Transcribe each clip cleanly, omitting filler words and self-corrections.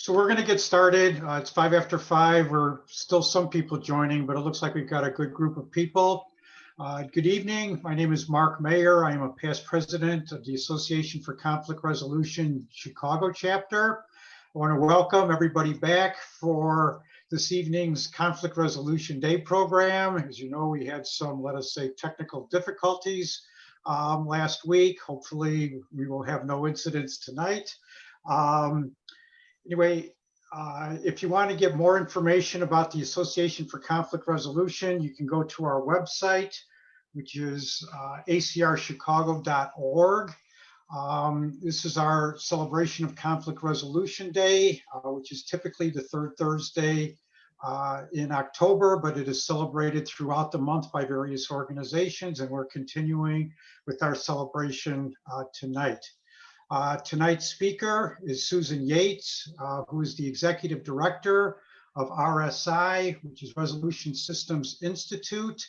So we're going to get started. It's 5 after 5. We're still some people joining, but it looks like we've got a good group of people. Good evening. My name is Mark Mayer. I am a past president of the Association for Conflict Resolution Chicago chapter. I want to welcome everybody back for this evening's Conflict Resolution Day program. As you know, we had some, let us say, technical difficulties last week. Hopefully, we will have no incidents tonight. Anyway, if you want to get more information about the Association for Conflict Resolution, you can go to our website, which is ACR-Chicago.org. This is our celebration of Conflict Resolution Day, which is typically the third Thursday in October, but it is celebrated throughout the month by various organizations, and we're continuing with our celebration tonight. Tonight's speaker is Susan Yates, who is the Executive Director of RSI, which is Resolution Systems Institute.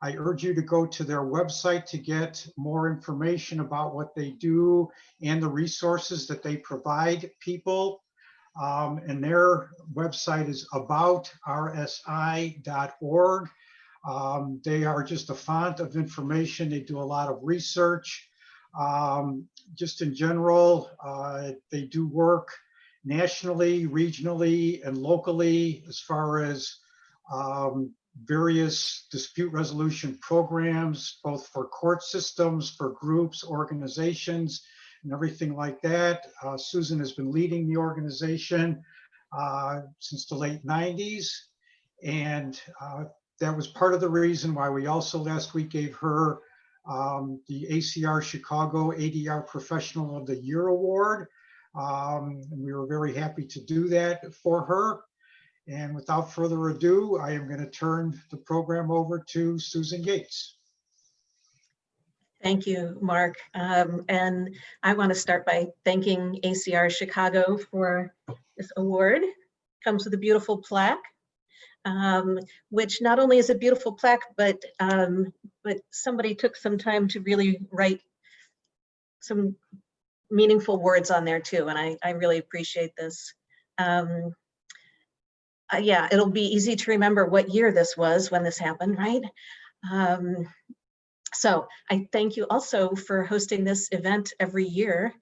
I urge you to go to their website to get more information about what they do and the resources that they provide people. And their website is aboutrsi.org. They are just a font of information. They do a lot of research. Just in general, they do work nationally, regionally, and locally as far as various dispute resolution programs, both for court systems, for groups, organizations, and everything like that. Susan has been leading the organization since the late 90s. And that was part of the reason why we also last week gave her the ACR-Chicago ADR Professional of the Year Award. And we were very happy to do that for her. And without further ado, I am going to turn the program over to Susan Yates. Thank you, Mark. And I want to start by thanking ACR-Chicago for this award. It comes with a beautiful plaque. Which not only is a beautiful plaque, but somebody took some time to really write some meaningful words on there too, and I really appreciate this. Yeah, it'll be easy to remember what year this was when this happened, right? So I thank you also for hosting this event every year.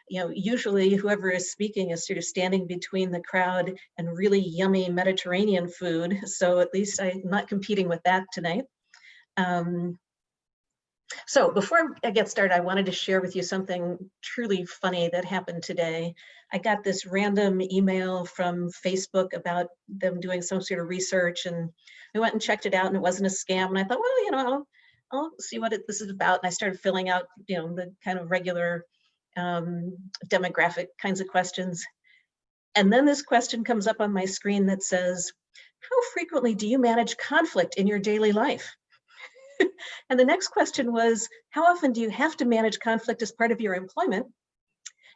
You know, usually whoever is speaking is sort of standing between the crowd and really yummy Mediterranean food. So at least I'm not competing with that tonight. So before I get started, I wanted to share with you something truly funny that happened today. I got this random email from Facebook about them doing some sort of research, and I went and checked it out, and it wasn't a scam. And I thought, well, you know, I'll see what this is about. And I started filling out, you know, the kind of regular demographic kinds of questions. And then this question comes up on my screen that says, how frequently do you manage conflict in your daily life? And the next question was, how often do you have to manage conflict as part of your employment?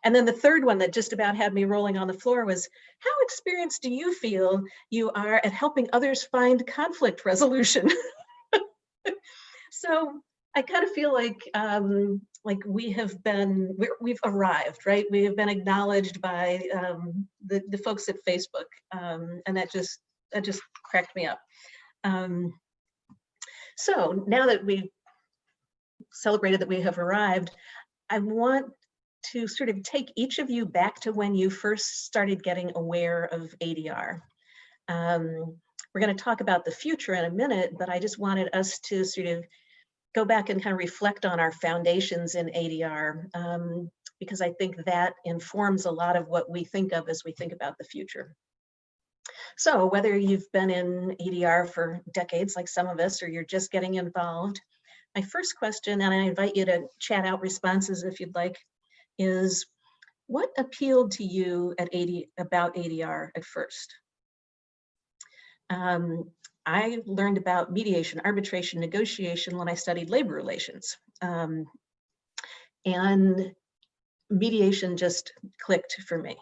And then the third one that just about had me rolling on the floor was, how experienced do you feel you are at helping others find conflict resolution? So I kind of feel like we've arrived, right? We have been acknowledged by the folks at Facebook, and that just cracked me up. So now that we've celebrated that we have arrived, I want to sort of take each of you back to when you first started getting aware of ADR. We're going to talk about the future in a minute, but I just wanted us to sort of go back and kind of reflect on our foundations in ADR, because I think that informs a lot of what we think of as we think about the future. So whether you've been in ADR for decades, like some of us, or you're just getting involved, my first question, and I invite you to chat out responses if you'd like, is what appealed to you about ADR at first? I learned about mediation, arbitration, negotiation when I studied labor relations. And mediation just clicked for me.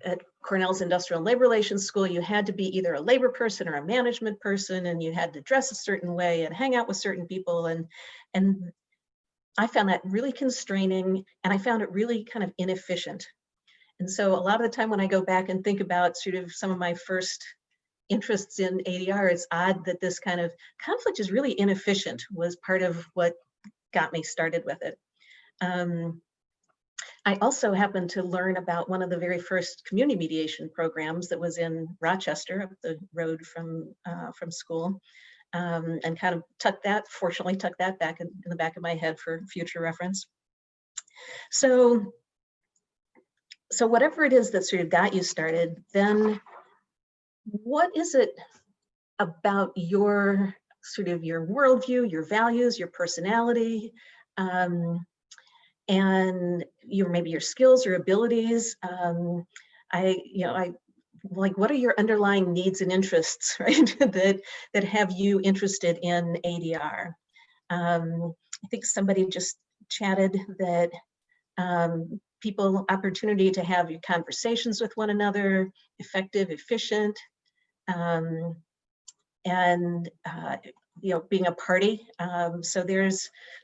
At Cornell's Industrial and Labor Relations School, you had to be either a labor person or a management person, and you had to dress a certain way and hang out with certain people. And I found that really constraining, and I found it really kind of inefficient. And so a lot of the time when I go back and think about sort of some of my first interests in ADR, it's odd that this kind of conflict is really inefficient was part of what got me started with it. I also happened to learn about one of the very first community mediation programs that was in Rochester, up the road from school, and kind of fortunately tucked that back in the back of my head for future reference. So whatever it is that sort of got you started, then what is it about your sort of your worldview, your values, your personality, and maybe your skills, your abilities? Like, what are your underlying needs and interests, right? that have you interested in ADR? I think somebody just chatted that opportunity to have conversations with one another, effective, efficient, and being a party. So there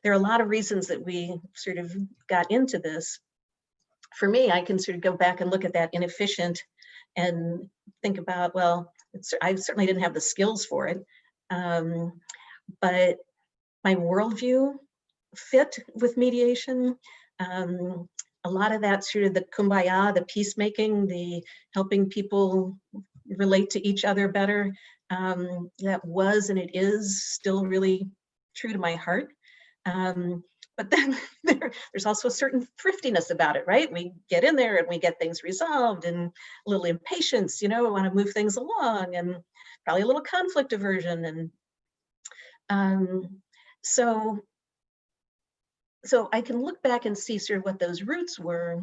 are a lot of reasons that we sort of got into this. For me, I can sort of go back and look at that inefficient and think about, well, I certainly didn't have the skills for it, but my worldview fit with mediation. A lot of that sort of the kumbaya, the peacemaking, the helping people relate to each other better, that was and it is still really true to my heart. But then there's also a certain thriftiness about it, right? We get in there and we get things resolved, and a little impatience, we want to move things along, and probably a little conflict aversion. And so I can look back and see sort of what those roots were,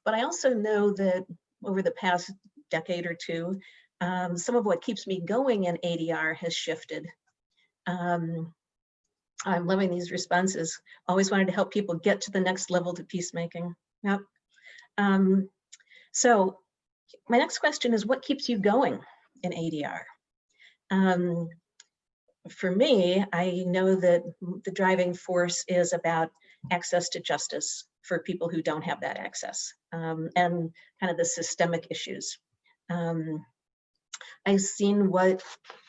but I also know that over the past decade or two, some of what keeps me going in ADR has shifted. I'm loving these responses. Always wanted to help people get to the next level to peacemaking. Yep. So my next question is, what keeps you going in ADR? For me, I know that the driving force is about access to justice for people who don't have that access, and kind of the systemic issues. I've seen what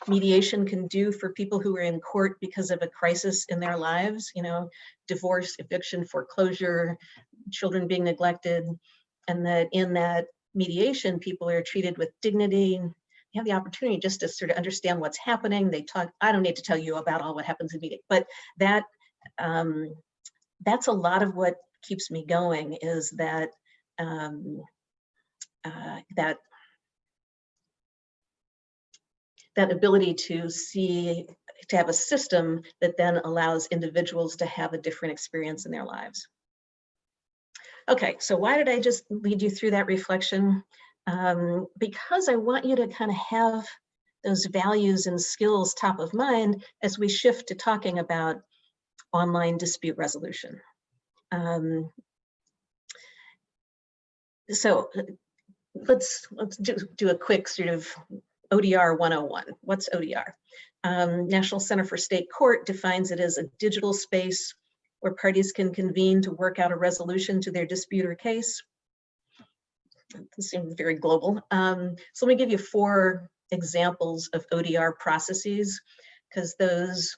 mediation can do for people who are in court because of a crisis in their lives, divorce, eviction, foreclosure, children being neglected, and that in that mediation, people are treated with dignity. You have the opportunity just to sort of understand what's happening. They talk, I don't need to tell you about all what happens in media, but that's a lot of what keeps me going, is that that ability to have a system that then allows individuals to have a different experience in their lives. Okay, so why did I just lead you through that reflection? Because I want you to kind of have those values and skills top of mind as we shift to talking about online dispute resolution. So let's do a quick sort of ODR 101. What's ODR? National Center for State Court defines it as a digital space where parties can convene to work out a resolution to their dispute or case. It seems very global. So let me give you 4 examples of ODR processes, because those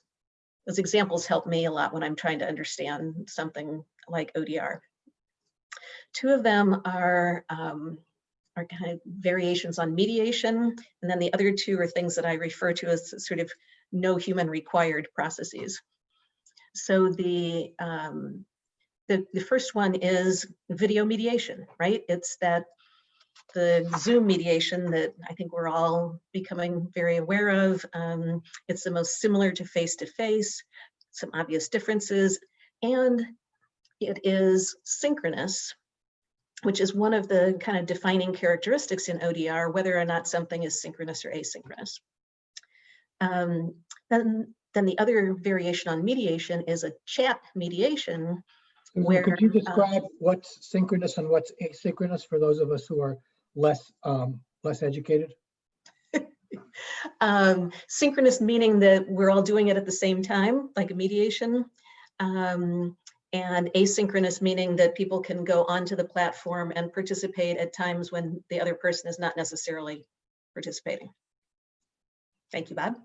examples help me a lot when I'm trying to understand something like ODR. 2 of them are kind of variations on mediation, and then the other 2 are things that I refer to as sort of no human required processes. So the first one is video mediation, right? It's the Zoom mediation that I think we're all becoming very aware of. It's the most similar to face-to-face, some obvious differences, and it is synchronous, which is one of the kind of defining characteristics in ODR, whether or not something is synchronous or asynchronous. Then the other variation on mediation is a chat mediation. Susan, could you describe what's synchronous and what's asynchronous for those of us who are less educated? Synchronous meaning that we're all doing it at the same time, like a mediation. and asynchronous meaning that people can go onto the platform and participate at times when the other person is not necessarily participating. Thank you, Bob.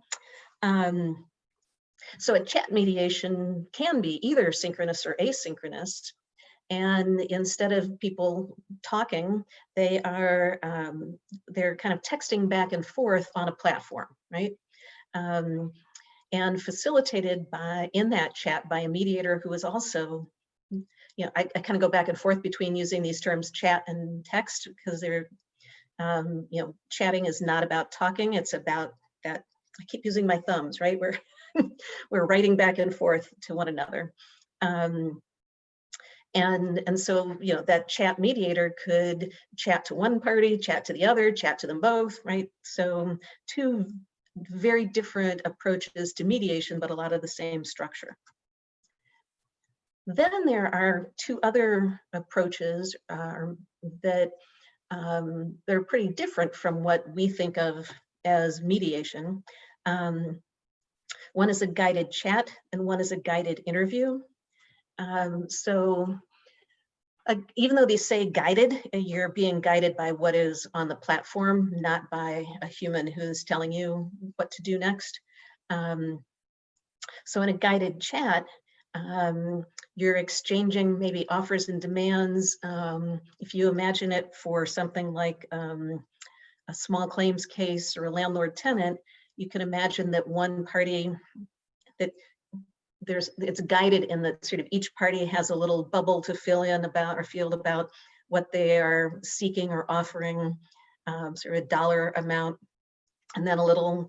So a chat mediation can be either synchronous or asynchronous. And instead of people talking, they're kind of texting back and forth on a platform, right? And facilitated in that chat by a mediator who is also, I kind of go back and forth between using these terms chat and text, because they're, chatting is not about talking, it's about that, I keep using my thumbs, right? We're writing back and forth to one another. And so, that chat mediator could chat to one party, chat to the other, chat to them both, right? So two very different approaches to mediation, but a lot of the same structure. Then there are two other approaches that they're pretty different from what we think of as mediation. One is a guided chat and one is a guided interview. So even though they say guided, you're being guided by what is on the platform, not by a human who's telling you what to do next. So in a guided chat, you're exchanging maybe offers and demands. If you imagine it for something like a small claims case or a landlord-tenant, you can imagine that one party, that it's guided in that sort of each party has a little bubble to fill in about or field about what they are seeking or offering, sort of a dollar amount, and then a little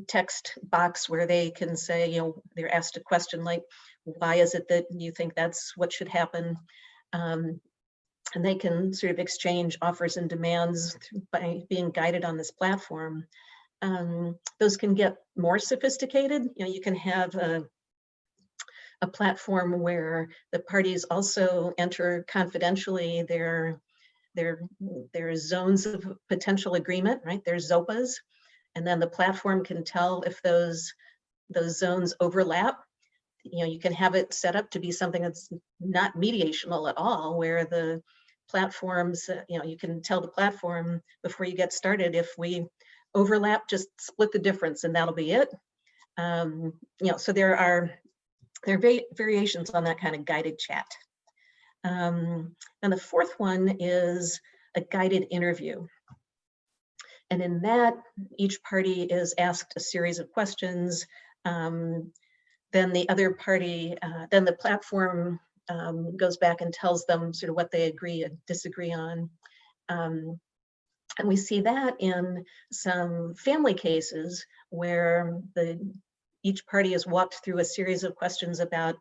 text box where they can say, they're asked a question like, why is it that you think that's what should happen? And they can sort of exchange offers and demands by being guided on this platform. Those can get more sophisticated. You can have a platform where the parties also enter confidentially their zones of potential agreement, right? There's ZOPAs, and then the platform can tell if those zones overlap. You can have it set up to be something that's not mediational at all, where the platforms, you can tell the platform before you get started, if we overlap, just split the difference and that'll be it. So there are variations on that kind of guided chat. And the fourth one is a guided interview. And in that, each party is asked a series of questions. Then the other party, then the platform goes back and tells them sort of what they agree and disagree on. And we see that in some family cases where each party has walked through a series of questions about,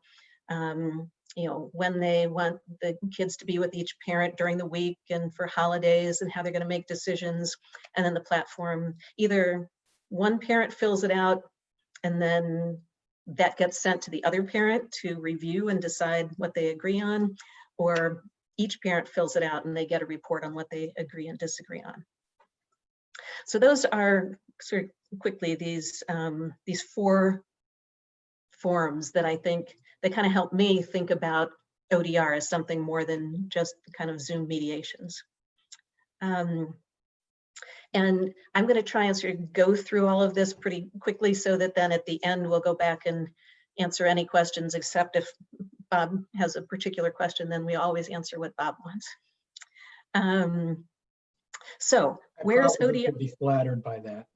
when they want the kids to be with each parent during the week and for holidays and how they're going to make decisions. And then the platform, either one parent fills it out and then that gets sent to the other parent to review and decide what they agree on, or each parent fills it out and they get a report on what they agree and disagree on. So those are sort of quickly these four forms that I think they kind of help me think about ODR as something more than just kind of Zoom mediations. And I'm going to try and sort of go through all of this pretty quickly so that then at the end we'll go back and answer any questions, except if Bob has a particular question, then we always answer what Bob wants. So where's ODR? Could be flattered by that.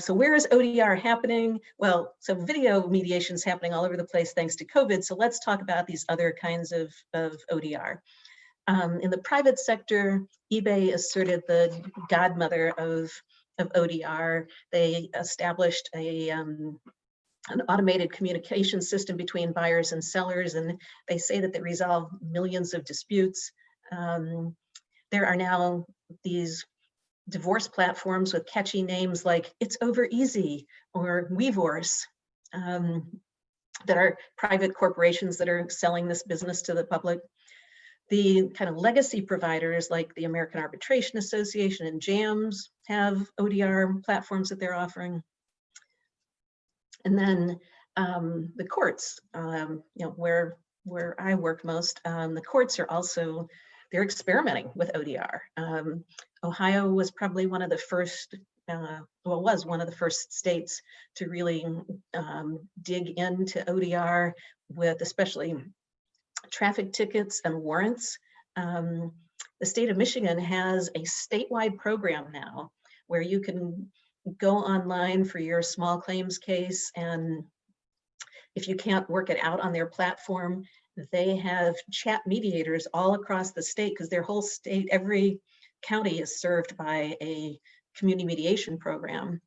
So where is ODR happening? Well, so video mediation is happening all over the place thanks to COVID. So let's talk about these other kinds of ODR. In the private sector, eBay is sort of the godmother of ODR. They established an automated communication system between buyers and sellers, and they say that they resolve millions of disputes. There are now these divorce platforms with catchy names like It's Over Easy or WeVorce, that are private corporations that are selling this business to the public. The kind of legacy providers like the American Arbitration Association and JAMS have ODR platforms that they're offering. And then the courts, where I work most, the courts are also, they're experimenting with ODR. Ohio was probably one of the first, was one of the first states to really dig into ODR with especially traffic tickets and warrants. The state of Michigan has a statewide program now where you can go online for your small claims case, and if you can't work it out on their platform, they have chat mediators all across the state, because their whole state, every county is served by a community mediation program.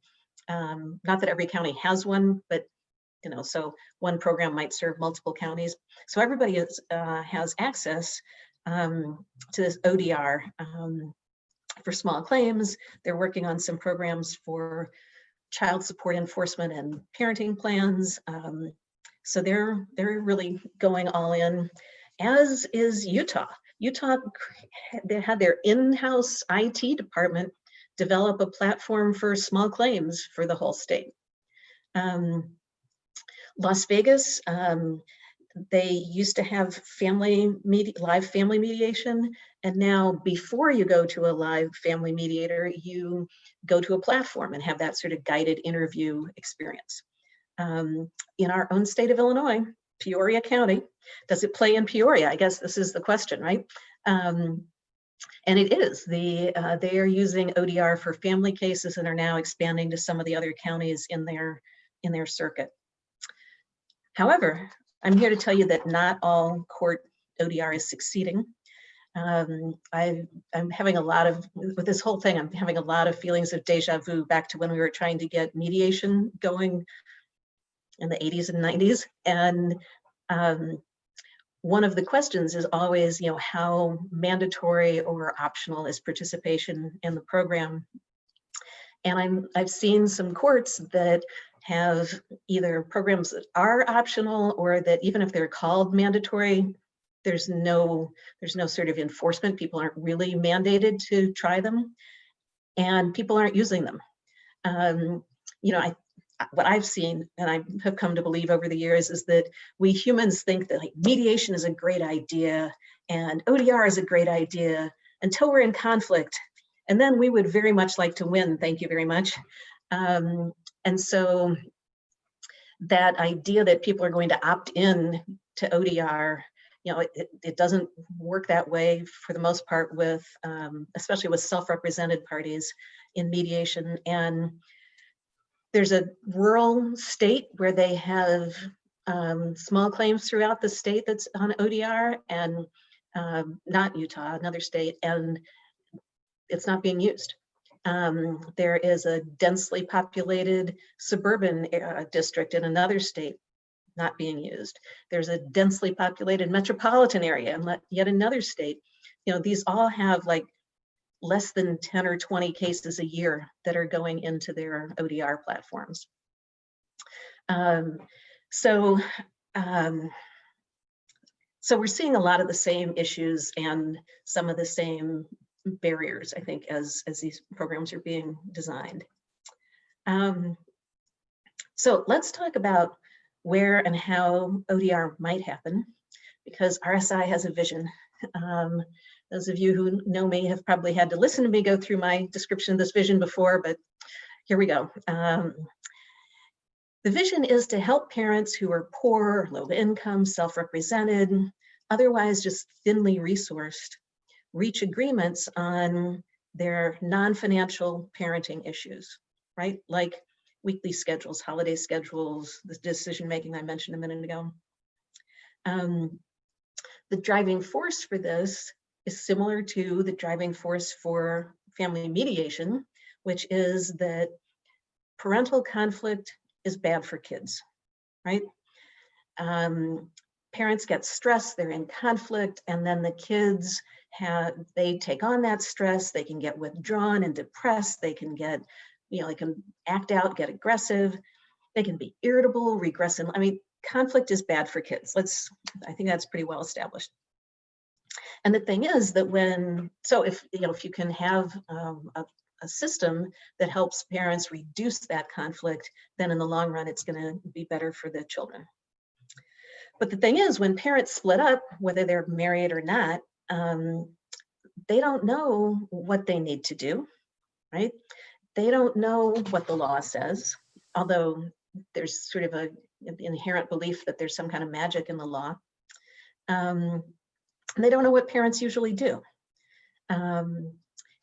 Not that every county has one, but so one program might serve multiple counties. So everybody has access to this ODR for small claims. They're working on some programs for child support enforcement and parenting plans. So they're really going all in, as is Utah. Utah, they had their in-house IT department develop a platform for small claims for the whole state. Las Vegas, they used to have live family mediation, and now before you go to a live family mediator, you go to a platform and have that sort of guided interview experience. In our own state of Illinois, Peoria County, does it play in Peoria? I guess this is the question, right? And it is. They are using ODR for family cases and are now expanding to some of the other counties in their circuit. However, I'm here to tell you that not all court ODR is succeeding. I'm having a lot of, with this whole thing, I'm having a lot of feelings of deja vu back to when we were trying to get mediation going in the 80s and 90s. And one of the questions is always, how mandatory or optional is participation in the program? And I've seen some courts that have either programs that are optional, or that even if they're called mandatory, there's no sort of enforcement. People aren't really mandated to try them, and people aren't using them. What I've seen, and I have come to believe over the years, is that we humans think that mediation is a great idea and ODR is a great idea until we're in conflict. And then we would very much like to win, thank you very much. And so that idea that people are going to opt in to ODR, it doesn't work that way for the most part with, especially with self-represented parties in mediation. And there's a rural state where they have small claims throughout the state that's on ODR, and not Utah, another state, and it's not being used. There is a densely populated suburban district in another state, not being used. There's a densely populated metropolitan area in yet another state. These all have like less than 10 or 20 cases a year that are going into their ODR platforms. So we're seeing a lot of the same issues and some of the same barriers, I think, as these programs are being designed. So let's talk about where and how ODR might happen, because RSI has a vision. Those of you who know me have probably had to listen to me go through my description of this vision before, but here we go. The vision is to help parents who are poor, low income, self-represented, otherwise just thinly resourced, reach agreements on their non-financial parenting issues, right? Like weekly schedules, holiday schedules, the decision-making I mentioned a minute ago. The driving force for this is similar to the driving force for family mediation, which is that parental conflict is bad for kids, right? Parents get stressed, they're in conflict, and then the kids they take on that stress, they can get withdrawn and depressed, they can get, they can act out, get aggressive, they can be irritable, regress. I mean, conflict is bad for kids. I think that's pretty well established. And the thing is that if you can have a system that helps parents reduce that conflict, then in the long run, it's going to be better for the children. But the thing is, when parents split up, whether they're married or not, they don't know what they need to do, right? They don't know what the law says, although there's sort of an inherent belief that there's some kind of magic in the law. They don't know what parents usually do. And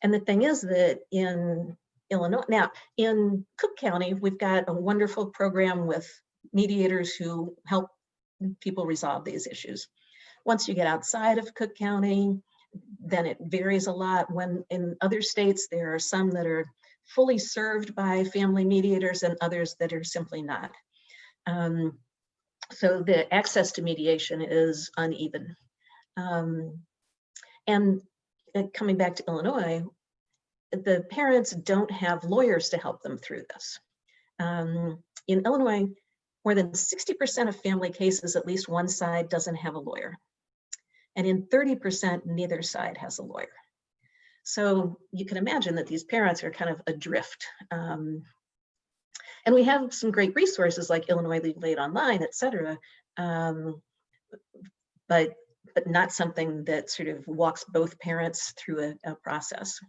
the thing is that in Illinois, now in Cook County, we've got a wonderful program with mediators who help people resolve these issues. Once you get outside of Cook County, then it varies a lot. When in other states, there are some that are fully served by family mediators and others that are simply not. So the access to mediation is uneven. And coming back to Illinois, the parents don't have lawyers to help them through this. In Illinois, more than 60% of family cases, at least one side doesn't have a lawyer. And in 30%, neither side has a lawyer. So you can imagine that these parents are kind of adrift. And we have some great resources like Illinois Legal Aid Online, et cetera, but not something that sort of walks both parents through a process.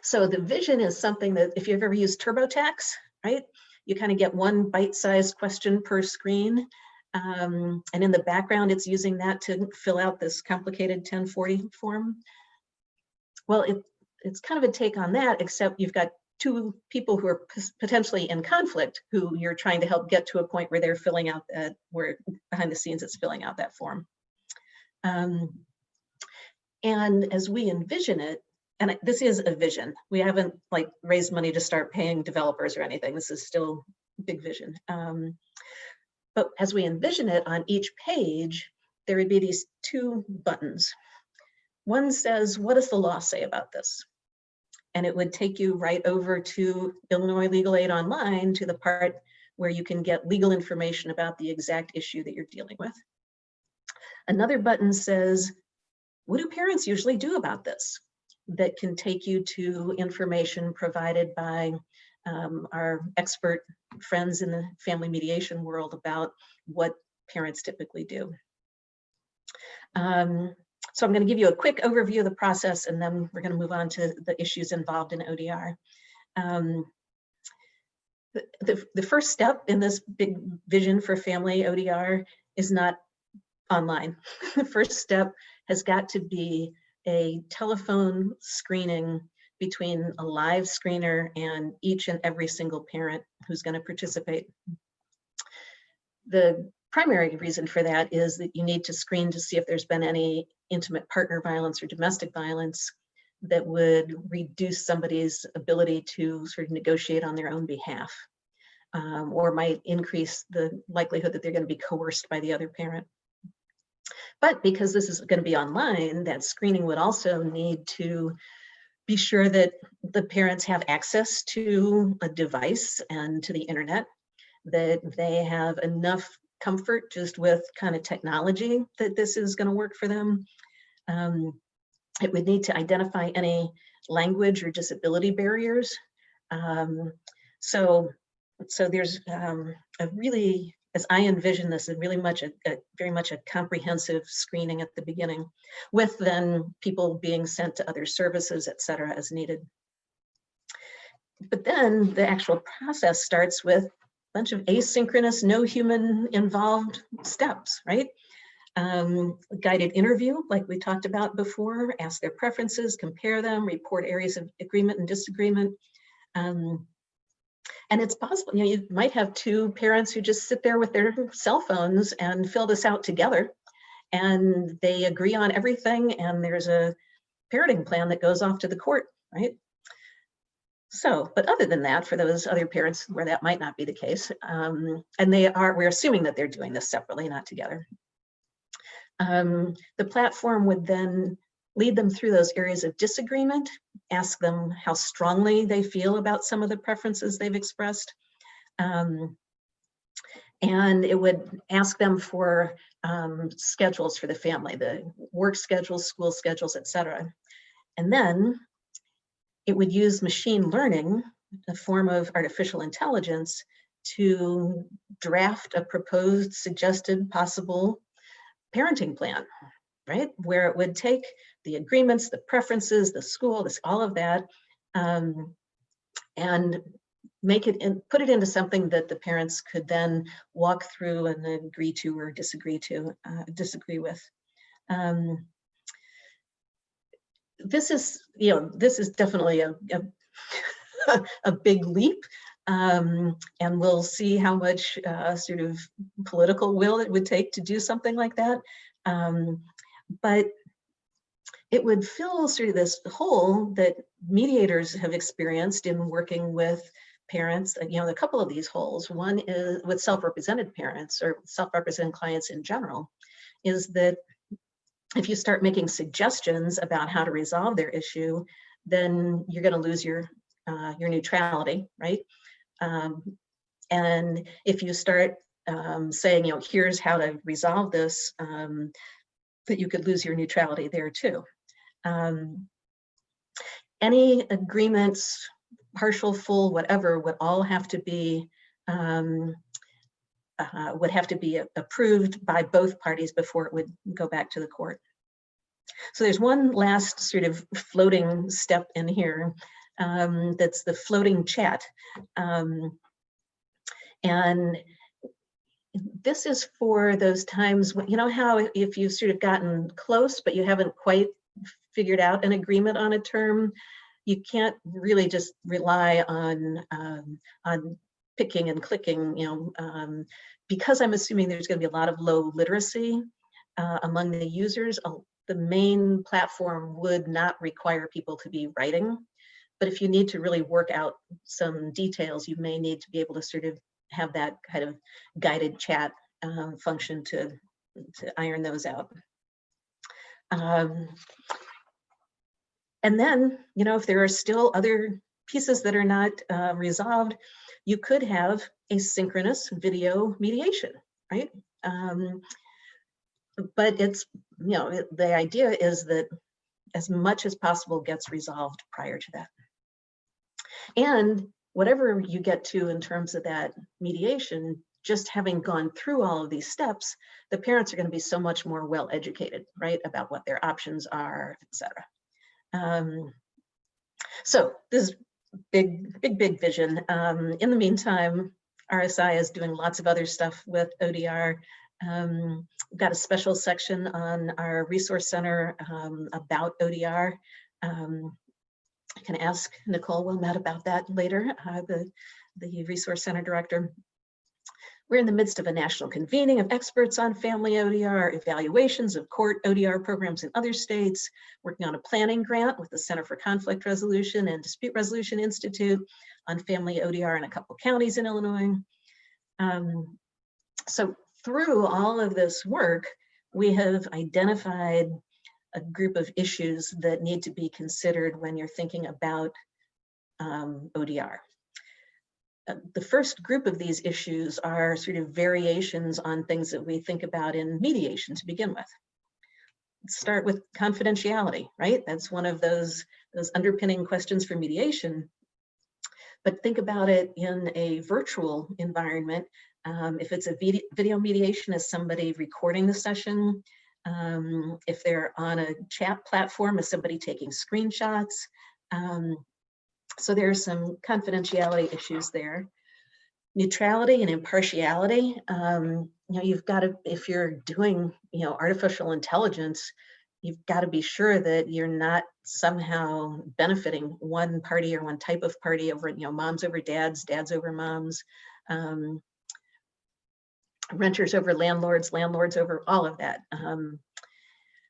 So the vision is something that if you've ever used TurboTax, right? You kind of get one bite-sized question per screen. And in the background, it's using that to fill out this complicated 1040 form. Well, it's kind of a take on that, except you've got two people who are potentially in conflict who you're trying to help get to a point where they're filling out that, where behind the scenes it's filling out that form. And as we envision it, and this is a vision, we haven't like raised money to start paying developers or anything. This is still big vision. But as we envision it, on each page, there would be these two buttons. One says, what does the law say about this? And it would take you right over to Illinois Legal Aid Online, to the part where you can get legal information about the exact issue that you're dealing with. Another button says, what do parents usually do about this? That can take you to information provided by our expert friends in the family mediation world about what parents typically do. So I'm going to give you a quick overview of the process, and then we're going to move on to the issues involved in ODR. The first step in this big vision for family ODR is not online. The first step has got to be a telephone screening between a live screener and each and every single parent who's going to participate. The primary reason for that is that you need to screen to see if there's been any intimate partner violence or domestic violence that would reduce somebody's ability to sort of negotiate on their own behalf, or might increase the likelihood that they're going to be coerced by the other parent. But because this is going to be online, that screening would also need to be sure that the parents have access to a device and to the internet, that they have enough comfort just with kind of technology that this is going to work for them. It would need to identify any language or disability barriers. So there's a really, as I envision this, very much a comprehensive screening at the beginning, with then people being sent to other services, et cetera, as needed. But then the actual process starts with a bunch of asynchronous, no human involved steps, right? Guided interview, like we talked about before, ask their preferences, compare them, report areas of agreement and disagreement. And it's possible, you know, you might have two parents who just sit there with their cell phones and fill this out together, and they agree on everything, and there's a parenting plan that goes off to the court, right? So, but other than that, for those other parents where that might not be the case, and we're assuming that they're doing this separately, not together. The platform would then lead them through those areas of disagreement, ask them how strongly they feel about some of the preferences they've expressed. And it would ask them for schedules for the family, the work schedules, school schedules, et cetera. And then it would use machine learning, a form of artificial intelligence, to draft a proposed, suggested, possible parenting plan, right? Where it would take the agreements, the preferences, the school, all of that, and make it and put it into something that the parents could then walk through and agree to or disagree with. This is, this is definitely a big leap, and we'll see how much sort of political will it would take to do something like that. But it would fill sort of this hole that mediators have experienced in working with parents. A couple of these holes. One is with self-represented parents or self-represented clients in general, is that if you start making suggestions about how to resolve their issue, then you're going to lose your neutrality, right? And if you start saying, here's how to resolve this, that you could lose your neutrality there too. Any agreements, partial, full, whatever, would all have to be approved by both parties before it would go back to the court. So there's one last sort of floating step in here, that's the floating chat. And this is for those times when, how if you've sort of gotten close, but you haven't quite figured out an agreement on a term, you can't really just rely on picking and clicking, because I'm assuming there's going to be a lot of low literacy among the users. The main platform would not require people to be writing, but if you need to really work out some details, you may need to be able to sort of have that kind of guided chat function to iron those out. And then, if there are still other pieces that are not resolved, you could have asynchronous video mediation, right? But it's, the idea is that as much as possible gets resolved prior to that. And whatever you get to in terms of that mediation, just having gone through all of these steps, the parents are going to be so much more well educated, right, about what their options are, etc. So this is big vision. In the meantime, RSI is doing lots of other stuff with ODR. We've got a special section on our resource center about ODR. I can ask Nicole Wilmet about that later, the resource center director. We're in the midst of a national convening of experts on family ODR, evaluations of court ODR programs in other states, working on a planning grant with the Center for Conflict Resolution and Dispute Resolution Institute on family ODR in a couple counties in Illinois. So through all of this work, we have identified a group of issues that need to be considered when you're thinking about ODR. The first group of these issues are sort of variations on things that we think about in mediation to begin with. Let's start with confidentiality, right? That's one of those underpinning questions for mediation. But think about it in a virtual environment. If it's a video mediation, is somebody recording the session? If they're on a chat platform, is somebody taking screenshots? So there are some confidentiality issues there. Neutrality and impartiality. You've got to, if you're doing, artificial intelligence, you've got to be sure that you're not somehow benefiting one party or one type of party over, moms over dads, dads over moms, renters over landlords, landlords over all of that.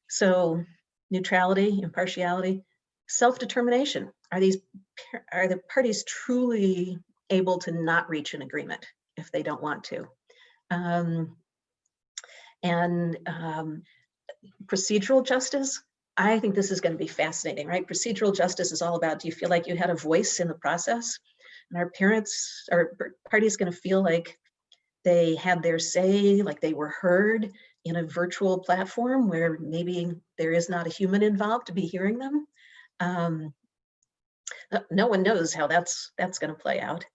So neutrality, impartiality, self-determination. Are the parties truly able to not reach an agreement if they don't want to? Procedural justice. I think this is going to be fascinating, right? Procedural justice is all about, do you feel like you had a voice in the process? And are parties going to feel like they had their say, like they were heard in a virtual platform where maybe there is not a human involved to be hearing them? No one knows how that's going to play out.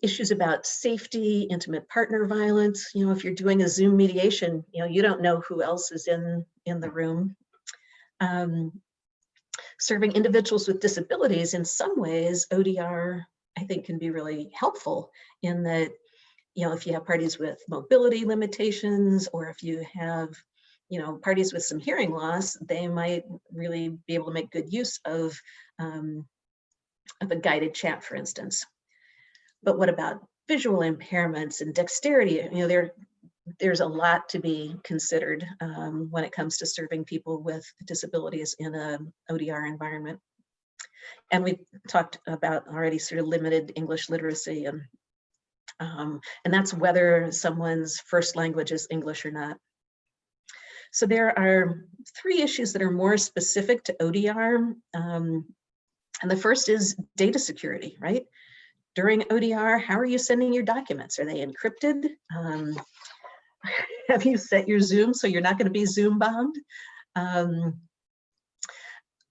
Issues about safety, intimate partner violence. You know, if you're doing a Zoom mediation, you know, you don't know who else is in the room. Serving individuals with disabilities, in some ways, ODR, I think, can be really helpful in that, you know, if you have parties with mobility limitations, or if you have, you know, parties with some hearing loss, they might really be able to make good use of a guided chat, for instance. But what about visual impairments and dexterity? You know, there's a lot to be considered when it comes to serving people with disabilities in an ODR environment. And we talked about already sort of limited English literacy, and that's whether someone's first language is English or not. So there are 3 issues that are more specific to ODR. And the first is data security, right? During ODR, how are you sending your documents? Are they encrypted? Have you set your Zoom so you're not going to be Zoom bombed?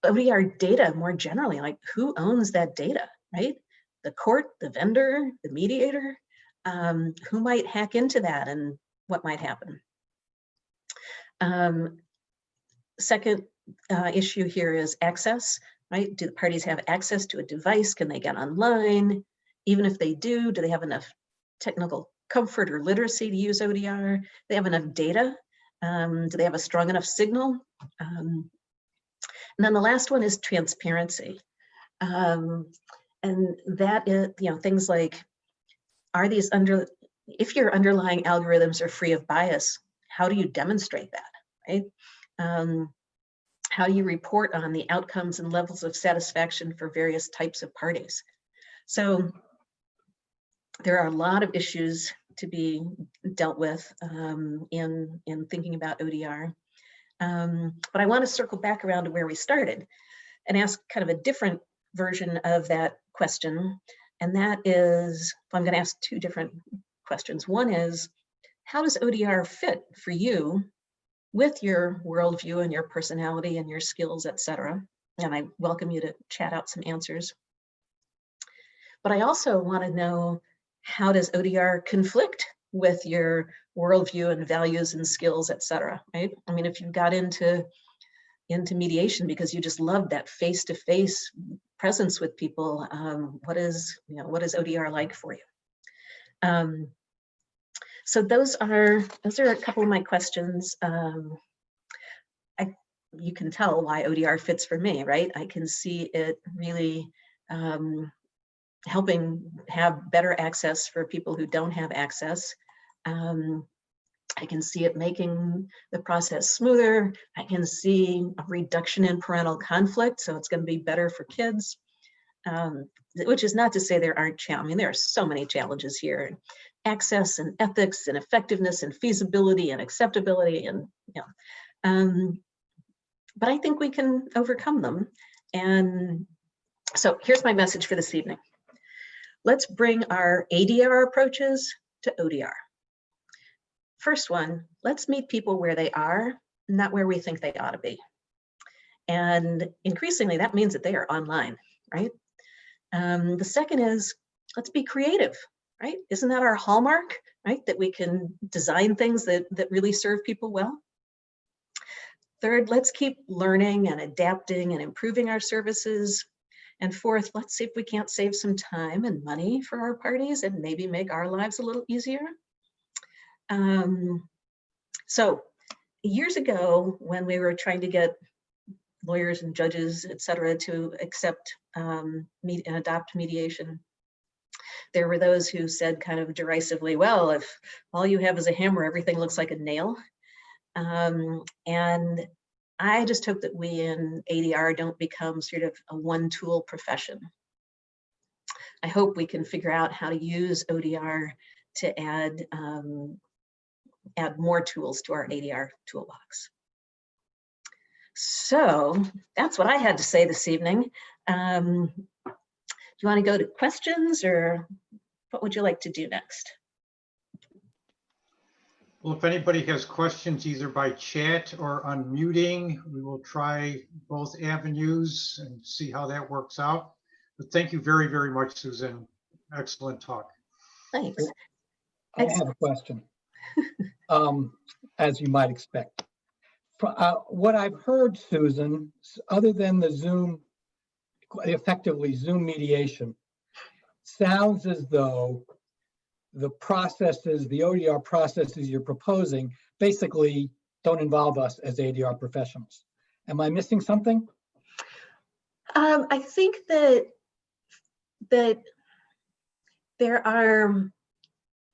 ODR data more generally, like who owns that data, right? The court, the vendor, the mediator, who might hack into that and what might happen? Second issue here is access, right? Do the parties have access to a device? Can they get online? Even if they do they have enough technical comfort or literacy to use ODR? Do they have enough data? Do they have a strong enough signal? And then the last one is transparency. And that is, you know, things like, are these if your underlying algorithms are free of bias, how do you demonstrate that, right? How do you report on the outcomes and levels of satisfaction for various types of parties? So there are a lot of issues to be dealt with in thinking about ODR. But I want to circle back around to where we started and ask kind of a different version of that question. And that is, I'm going to ask 2 different questions. One is, how does ODR fit for you with your worldview and your personality and your skills, et cetera? And I welcome you to chat out some answers. But I also want to know, how does ODR conflict with your worldview and values and skills, et cetera, right? I mean, if you got into mediation because you just loved that face-to-face presence with people, what is ODR like for you? So those are a couple of my questions. You can tell why ODR fits for me, right? I can see it really helping have better access for people who don't have access. I can see it making the process smoother. I can see a reduction in parental conflict, so it's going to be better for kids. Which is not to say there aren't challenges. I mean, there are so many challenges here: access and ethics and effectiveness and feasibility and acceptability, and you know. But I think we can overcome them. And so here's my message for this evening. Let's bring our ADR approaches to ODR. First one, let's meet people where they are, not where we think they ought to be. And increasingly, that means that they are online, right? The second is, let's be creative, right? Isn't that our hallmark, right? That we can design things that really serve people well. Third, let's keep learning and adapting and improving our services. And fourth, let's see if we can't save some time and money for our parties and maybe make our lives a little easier. So years ago, when we were trying to get lawyers and judges, et cetera, to accept and adopt mediation, there were those who said kind of derisively, well, if all you have is a hammer, everything looks like a nail. And I just hope that we in ADR don't become sort of a one-tool profession. I hope we can figure out how to use ODR to add more tools to our ADR toolbox. So that's what I had to say this evening. Do you want to go to questions, or what would you like to do next? Well, if anybody has questions, either by chat or unmuting, we will try both avenues and see how that works out. But thank you very, very much, Susan. Excellent talk. Thanks. I have a question, as you might expect. What I've heard, Susan, other than the Zoom, effectively Zoom mediation, sounds as though the processes, the ODR processes you're proposing basically don't involve us as ADR professionals. Am I missing something? I think that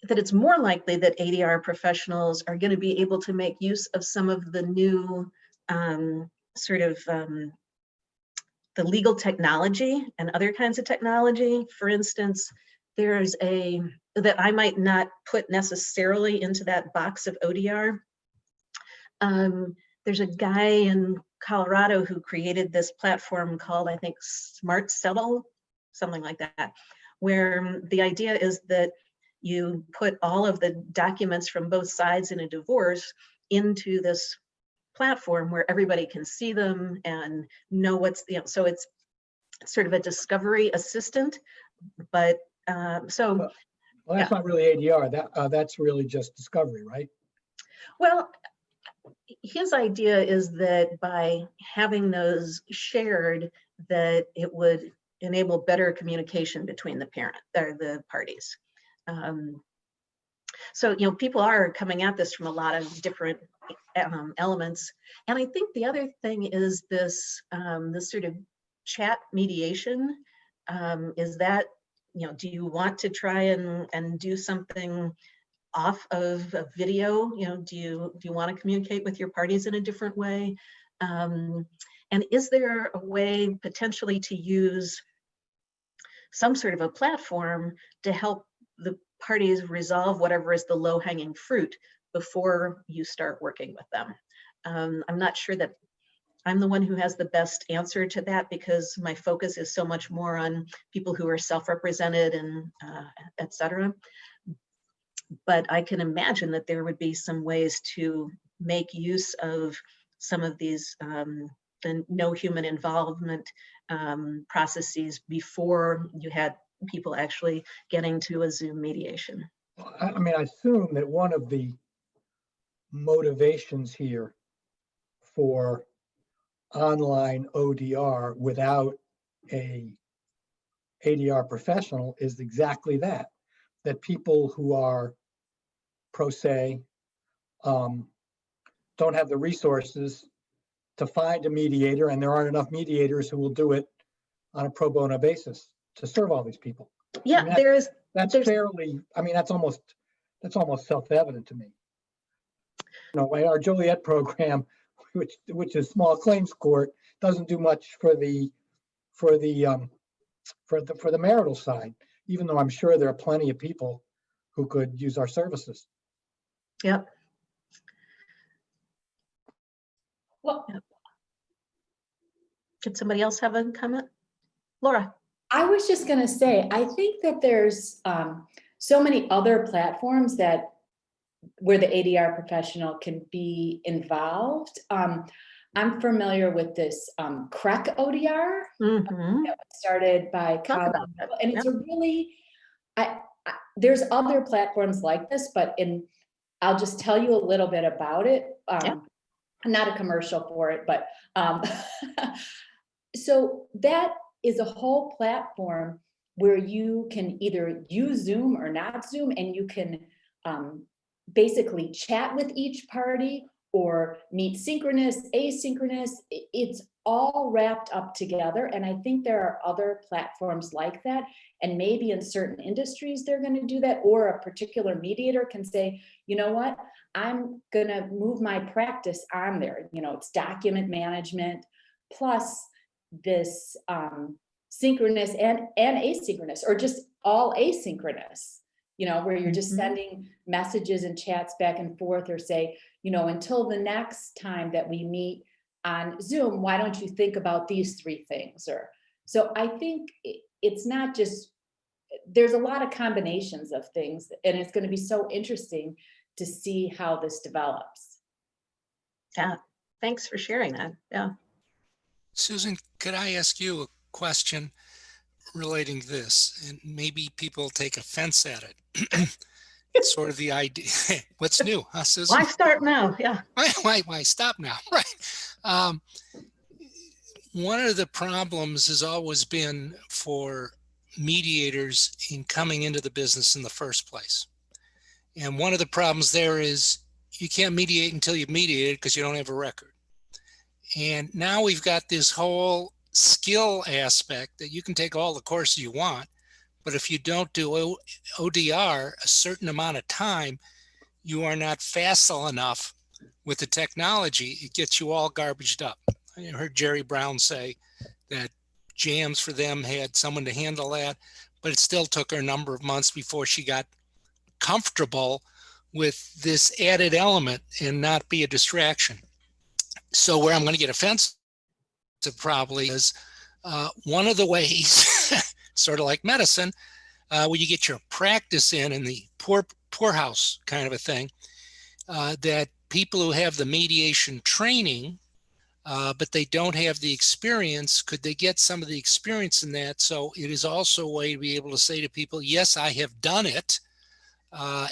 it's more likely that ADR professionals are going to be able to make use of some of the new the legal technology and other kinds of technology. For instance, there's that I might not put necessarily into that box of ODR. There's a guy in Colorado who created this platform called, I think, Smart Settle, something like that, where the idea is that you put all of the documents from both sides in a divorce into this platform where everybody can see them and know what's, so it's sort of a discovery assistant, but Well, that's not really ADR. That's really just discovery, right? Well, his idea is that by having those shared, that it would enable better communication between the parties. So, people are coming at this from a lot of different elements. And I think the other thing is this sort of chat mediation. Is that, do you want to try and do something off of a video? Do you want to communicate with your parties in a different way? And is there a way potentially to use some sort of a platform to help the parties resolve whatever is the low-hanging fruit before you start working with them? I'm not sure that I'm the one who has the best answer to that, because my focus is so much more on people who are self-represented and et cetera. But I can imagine that there would be some ways to make use of some of these the no human involvement processes before you had people actually getting to a Zoom mediation. I mean, I assume that one of the motivations here for online ODR without a ADR professional is exactly that people who are pro se don't have the resources to find a mediator, and there aren't enough mediators who will do it on a pro bono basis to serve all these people. Yeah, I mean, that's fairly, I mean, that's almost self-evident to me. Our Joliet program, which is small claims court, doesn't do much for the marital side, even though I'm sure there are plenty of people who could use our services. Yep. Well, did somebody else have a comment? Laura. I was just going to say, I think that there's so many other platforms where the ADR professional can be involved. I'm familiar with this CREC ODR that was started by Colorado, and it's a really, there's other platforms like this, but I'll just tell you a little bit about it. Not a commercial for it, but so that is a whole platform where you can either use Zoom or not Zoom, and you can basically chat with each party or meet synchronous, asynchronous. It's all wrapped up together. And I think there are other platforms like that. And maybe in certain industries, they're going to do that, or a particular mediator can say, you know what, I'm going to move my practice on there. It's document management plus this synchronous and asynchronous, or just all asynchronous, where you're just sending messages and chats back and forth, or say, until the next time that we meet on Zoom, why don't you think about these 3 things? Or so I think it's not just, there's a lot of combinations of things, and it's going to be so interesting to see how this develops. Yeah, thanks for sharing that. Yeah. Susan, could I ask you a question relating to this? And maybe people take offense at it. It's sort of the idea. What's new, huh, Susan? Why start now? Yeah. Why stop now? Right. One of the problems has always been for mediators in coming into the business in the first place. And one of the problems there is you can't mediate until you've mediated because you don't have a record. And now we've got this whole skill aspect that you can take all the courses you want, but if you don't do ODR a certain amount of time, you are not facile enough with the technology. It gets you all garbaged up. I heard Jerry Brown say that Jams for them had someone to handle that, but it still took her a number of months before she got comfortable with this added element and not be a distraction. So where I'm going to get offensive probably is one of the ways, sort of like medicine, where you get your practice in the poorhouse kind of a thing, that people who have the mediation training, but they don't have the experience, could they get some of the experience in that? So it is also a way to be able to say to people, yes, I have done it,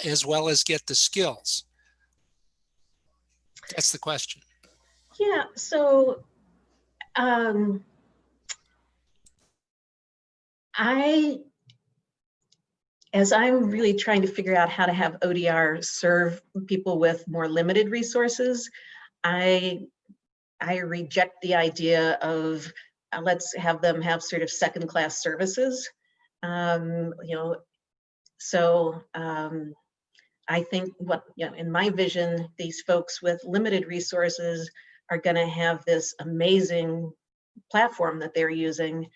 as well as get the skills. That's the question. Yeah. So as I'm really trying to figure out how to have ODR serve people with more limited resources, I reject the idea of let's have them have sort of second-class services. So I think in my vision, these folks with limited resources are going to have this amazing platform that they're using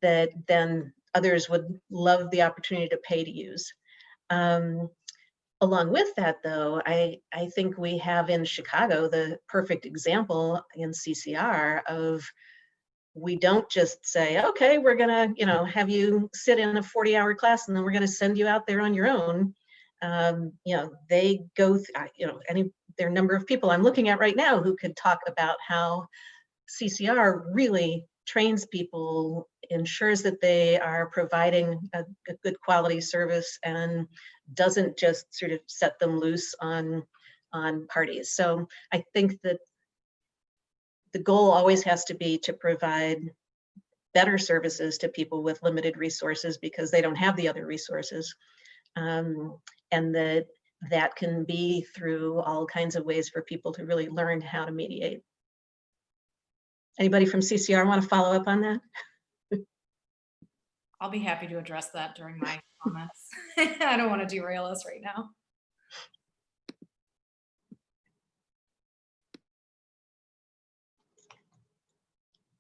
that then others would love the opportunity to pay to use. Along with that, though, I think we have in Chicago the perfect example in CCR of we don't just say, okay, we're going to have you sit in a 40-hour class and then we're going to send you out there on your own. They go through, there are a number of people I'm looking at right now who could talk about how CCR really trains people, ensures that they are providing a good quality service and doesn't just sort of set them loose on parties. So I think that the goal always has to be to provide better services to people with limited resources because they don't have the other resources. And that can be through all kinds of ways for people to really learn how to mediate. Anybody from CCR want to follow up on that? I'll be happy to address that during my comments. I don't want to derail us right now.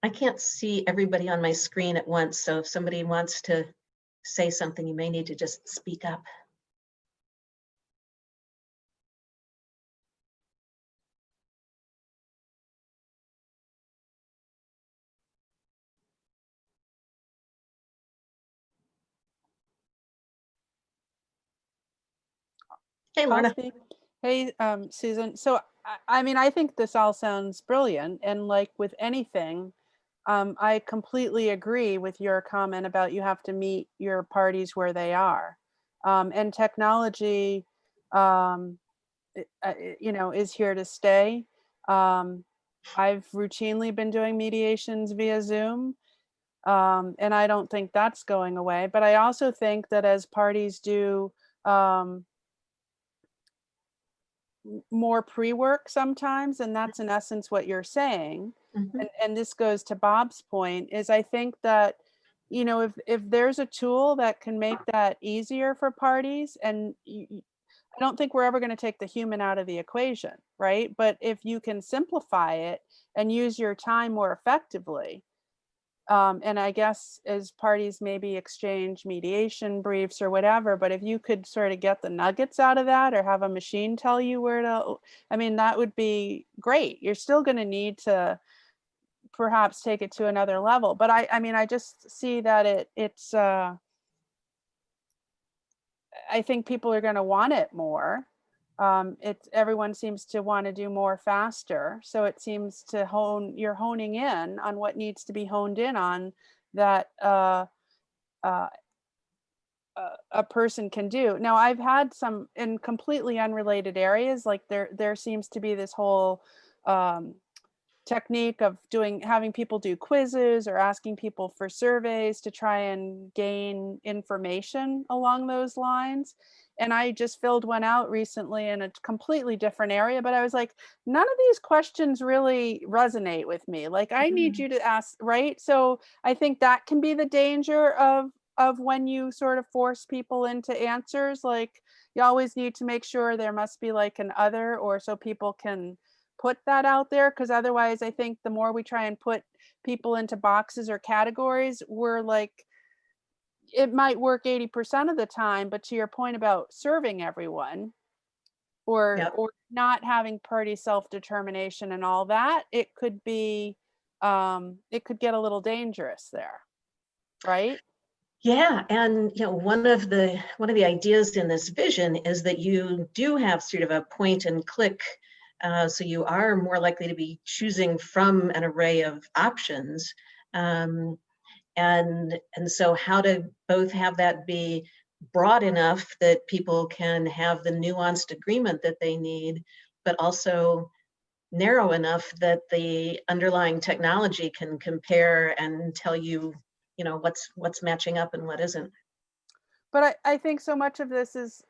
I can't see everybody on my screen at once, so if somebody wants to say something, you may need to just speak up. Hey, Lorna. Hey, Susan. So, I mean, I think this all sounds brilliant. And like with anything, I completely agree with your comment about you have to meet your parties where they are. And technology, is here to stay. I've routinely been doing mediations via Zoom. And I don't think that's going away. But I also think that as parties do more pre-work sometimes, and that's in essence what you're saying, and this goes to Bob's point, is I think that, if there's a tool that can make that easier for parties, and I don't think we're ever going to take the human out of the equation, right? But if you can simplify it and use your time more effectively, and I guess as parties maybe exchange mediation briefs or whatever, but if you could sort of get the nuggets out of that or have a machine tell you where to, I mean, that would be great. You're still going to need to perhaps take it to another level. But I mean, I just see that it's, I think people are going to want it more. Everyone seems to want to do more faster. So it seems to you're honing in on what needs to be honed in on that a person can do. Now, I've had some in completely unrelated areas, like there seems to be this whole technique of having people do quizzes or asking people for surveys to try and gain information along those lines. And I just filled one out recently in a completely different area, but I was like, none of these questions really resonate with me. Like, I need you to ask, right? So I think that can be the danger of when you sort of force people into answers. Like, you always need to make sure there must be like an other, or so people can put that out there, because otherwise I think the more we try and put people into boxes or categories, we're like, it might work 80% of the time, but to your point about serving everyone or Yep. or not having party self-determination and all that, it could be it could get a little dangerous there, right? Yeah, and one of the ideas in this vision is that you do have sort of a point and click, so you are more likely to be choosing from an array of options, and so how to both have that be broad enough that people can have the nuanced agreement that they need, but also narrow enough that the underlying technology can compare and tell you what's matching up and what isn't. But I think so much of this is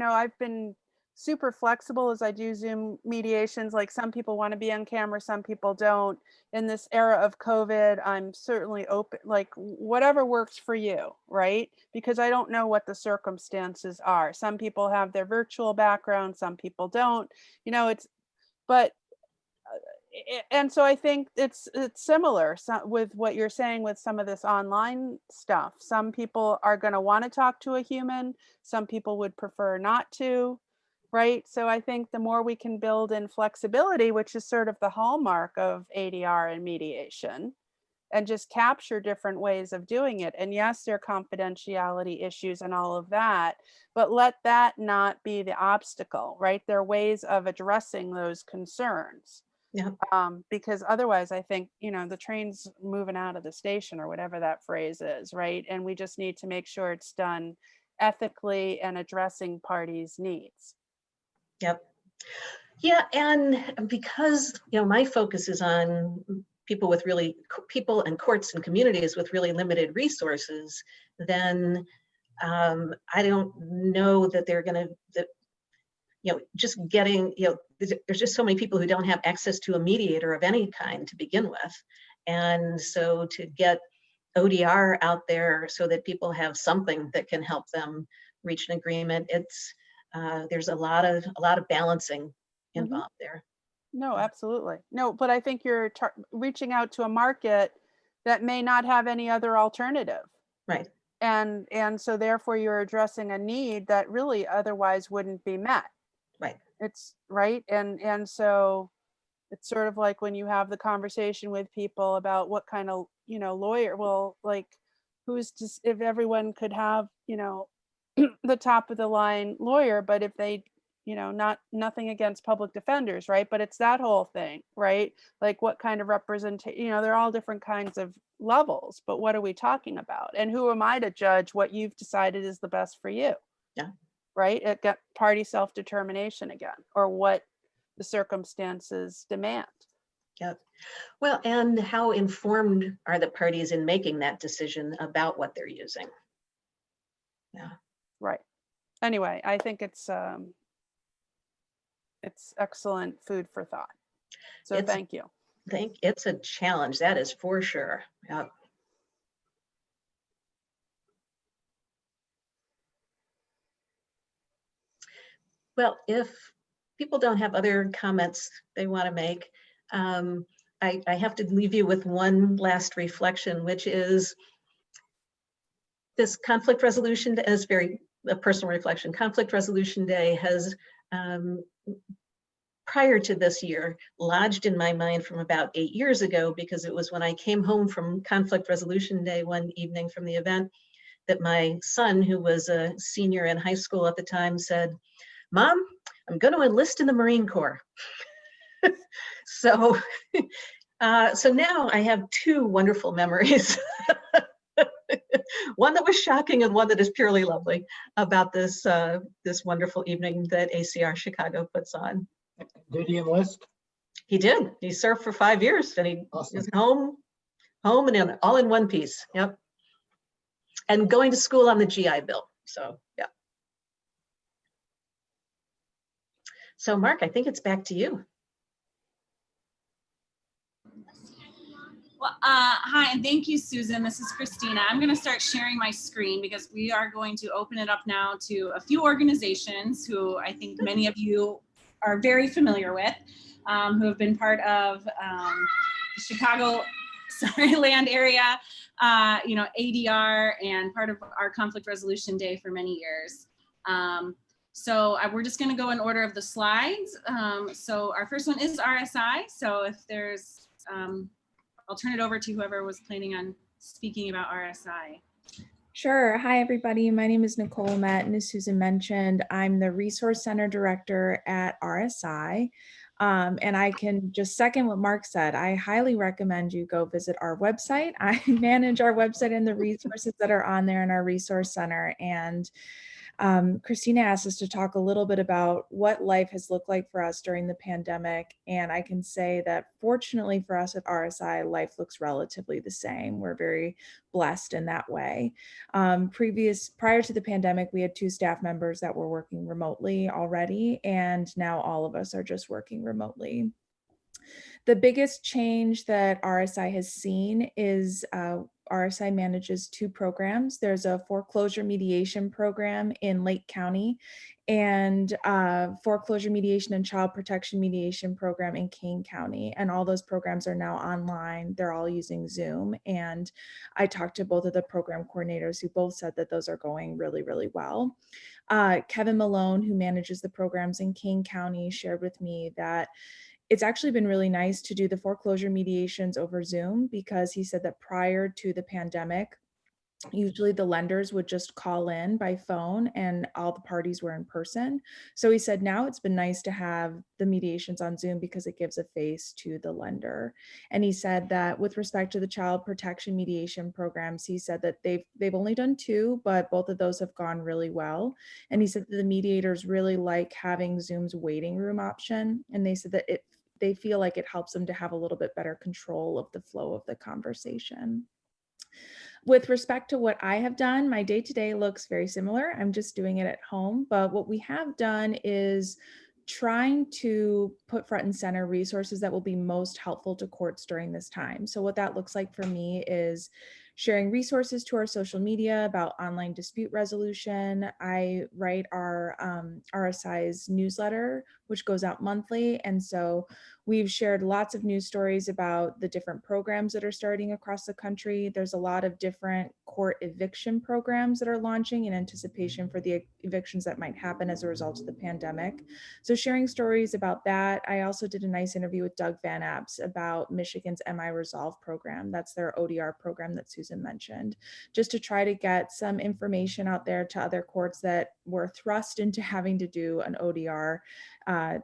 I've been super flexible as I do Zoom mediations. Like, some people want to be on camera, some people don't. In this era of COVID, I'm certainly open, like whatever works for you, right? Because I don't know what the circumstances are. Some people have their virtual background, some people don't. But and so I think it's similar with what you're saying with some of this online stuff. Some people are going to want to talk to a human. Some people would prefer not to, right? So I think the more we can build in flexibility, which is sort of the hallmark of ADR and mediation, and just capture different ways of doing it. And yes, there are confidentiality issues and all of that, but let that not be the obstacle, right? There are ways of addressing those concerns. Yeah. Because otherwise I think, the train's moving out of the station, or whatever that phrase is, right? And we just need to make sure it's done ethically and addressing parties' needs. Yep. Yeah, and because my focus is on people and courts and communities with really limited resources, then I don't know that they're going to, just getting, there's just so many people who don't have access to a mediator of any kind to begin with. And so to get ODR out there so that people have something that can help them reach an agreement, there's a lot of balancing involved there. No, absolutely. No, but I think you're reaching out to a market that may not have any other alternative. Right. And so therefore you're addressing a need that really otherwise wouldn't be met. Right. It's right. And so it's sort of like when you have the conversation with people about what kind of, lawyer, well, like, if everyone could have, the top of the line lawyer, but if they, nothing against public defenders, right? But it's that whole thing, right? Like, what kind of representation, they're all different kinds of levels, but what are we talking about? And who am I to judge what you've decided is the best for you? Yeah. Right? It got party self-determination again, or what the circumstances demand. Yep. Well, and how informed are the parties in making that decision about what they're using? Yeah. Right. Anyway, I think it's excellent food for thought. So thank you. It's a challenge, that is for sure. Yep. Well, if people don't have other comments they want to make, I have to leave you with one last reflection, which is this conflict resolution is a personal reflection. Conflict Resolution Day has, prior to this year, lodged in my mind from about 8 years ago, because it was when I came home from Conflict Resolution Day one evening from the event, that my son, who was a senior in high school at the time, said, "Mom, I'm going to enlist in the Marine Corps." So, so now I have two wonderful memories. One that was shocking and one that is purely lovely about this this wonderful evening that ACR-Chicago puts on. Did he enlist? He did. He served for 5 years, and he Awesome. is home and in, all in one piece. Yep. And going to school on the GI Bill. So, yeah. So, Mark, I think it's back to you. Well, hi, and thank you, Susan. This is Kristina. I'm going to start sharing my screen because we are going to open it up now to a few organizations who I think many of you are very familiar with, who have been part of the Chicago land area, ADR, and part of our conflict resolution day for many years. So we're just going to go in order of the slides. So our first one is RSI. So if there's, I'll turn it over to whoever was planning on speaking about RSI. Sure. Hi, everybody. My name is Nicole Wilmet, and as Susan mentioned, I'm the Resource Center Director at RSI. And I can just second what Mark said. I highly recommend you go visit our website. I manage our website and the resources that are on there in our Resource Center. And Kristina asked us to talk a little bit about what life has looked like for us during the pandemic. And I can say that fortunately for us at RSI, life looks relatively the same. We're very blessed in that way. Prior to the pandemic, we had 2 staff members that were working remotely already, and now all of us are just working remotely. The biggest change that RSI has seen is RSI manages 2 programs. There's a foreclosure mediation program in Lake County and foreclosure mediation and child protection mediation program in Kane County. And all those programs are now online. They're all using Zoom. And I talked to both of the program coordinators who both said that those are going really, really well. Kevin Malone, who manages the programs in Kane County, shared with me that it's actually been really nice to do the foreclosure mediations over Zoom, because he said that prior to the pandemic, usually the lenders would just call in by phone and all the parties were in person. So he said now it's been nice to have the mediations on Zoom because it gives a face to the lender. And he said that with respect to the child protection mediation programs, he said that they've only done 2, but both of those have gone really well. And he said that the mediators really like having Zoom's waiting room option. And they said that they feel like it helps them to have a little bit better control of the flow of the conversation. With respect to what I have done, my day-to-day looks very similar. I'm just doing it at home, but what we have done is trying to put front and center resources that will be most helpful to courts during this time. So what that looks like for me is sharing resources to our social media about online dispute resolution. I write our RSI's newsletter, which goes out monthly. And so we've shared lots of news stories about the different programs that are starting across the country. There's a lot of different court eviction programs that are launching in anticipation for the evictions that might happen as a result of the pandemic. So sharing stories about that. I also did a nice interview with Doug Van Apps about Michigan's MI Resolve program. That's their ODR program that Susan mentioned, just to try to get some information out there to other courts that were thrust into having to do an ODR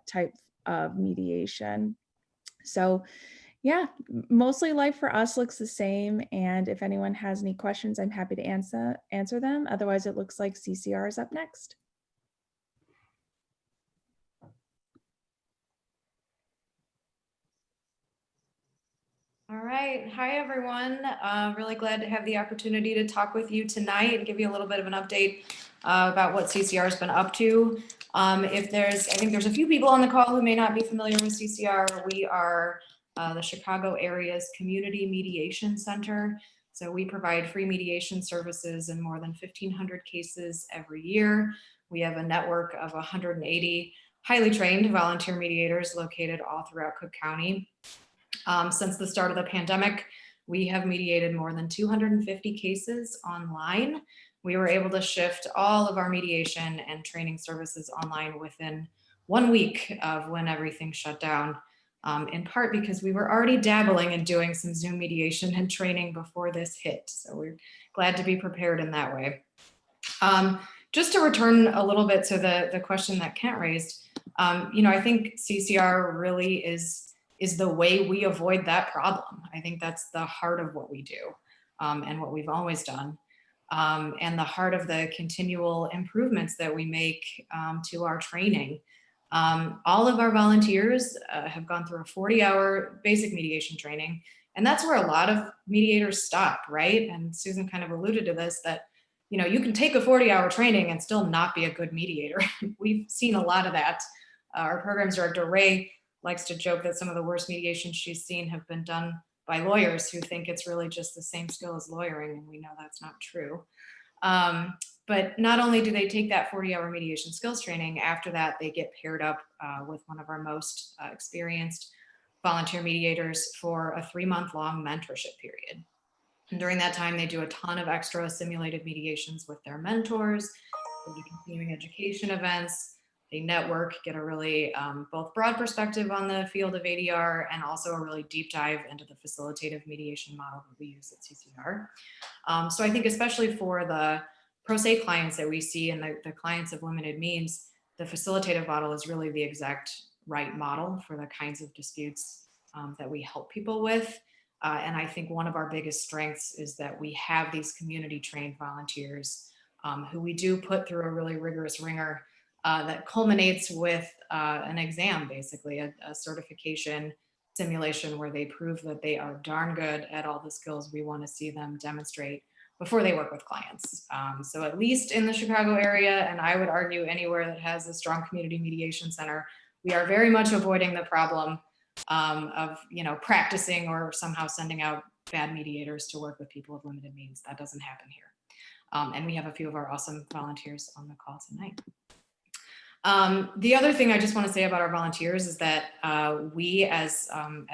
type of mediation. So yeah, mostly life for us looks the same. And if anyone has any questions, I'm happy to answer them. Otherwise, it looks like CCR is up next. All right. Hi, everyone. Really glad to have the opportunity to talk with you tonight and give you a little bit of an update about what CCR has been up to. I think there's a few people on the call who may not be familiar with CCR. We are the Chicago area's community mediation center. So we provide free mediation services in more than 1,500 cases every year. We have a network of 180 highly trained volunteer mediators located all throughout Cook County. Since the start of the pandemic, we have mediated more than 250 cases online. We were able to shift all of our mediation and training services online within 1 week of when everything shut down. in part because we were already dabbling in doing some Zoom mediation and training before this hit. So we're glad to be prepared in that way. Just to return a little bit to the question that Kent raised, I think CCR really is the way we avoid that problem. I think that's the heart of what we do and what we've always done. And the heart of the continual improvements that we make to our training. All of our volunteers have gone through a 40-hour basic mediation training, and that's where a lot of mediators stop, right? And Susan kind of alluded to this, that you can take a 40-hour training and still not be a good mediator. We've seen a lot of that. Our programs director, Ray, likes to joke that some of the worst mediations she's seen have been done by lawyers who think it's really just the same skill as lawyering, and we know that's not true. But not only do they take that 40-hour mediation skills training, after that they get paired up with one of our most experienced volunteer mediators for a 3-month-long mentorship period. And during that time, they do a ton of extra simulated mediations with their mentors, they do continuing education events, they network, get a really both broad perspective on the field of ADR and also a really deep dive into the facilitative mediation model that we use at CCR. So I think especially for the pro se clients that we see and the clients of limited means, the facilitative model is really the exact right model for the kinds of disputes that we help people with. And I think one of our biggest strengths is that we have these community trained volunteers who we do put through a really rigorous ringer that culminates with an exam, basically a certification simulation where they prove that they are darn good at all the skills we want to see them demonstrate before they work with clients. So at least in the Chicago area, and I would argue anywhere that has a strong community mediation center, we are very much avoiding the problem of practicing or somehow sending out bad mediators to work with people with limited means. That doesn't happen here. And we have a few of our awesome volunteers on the call tonight. The other thing I just want to say about our volunteers is that we as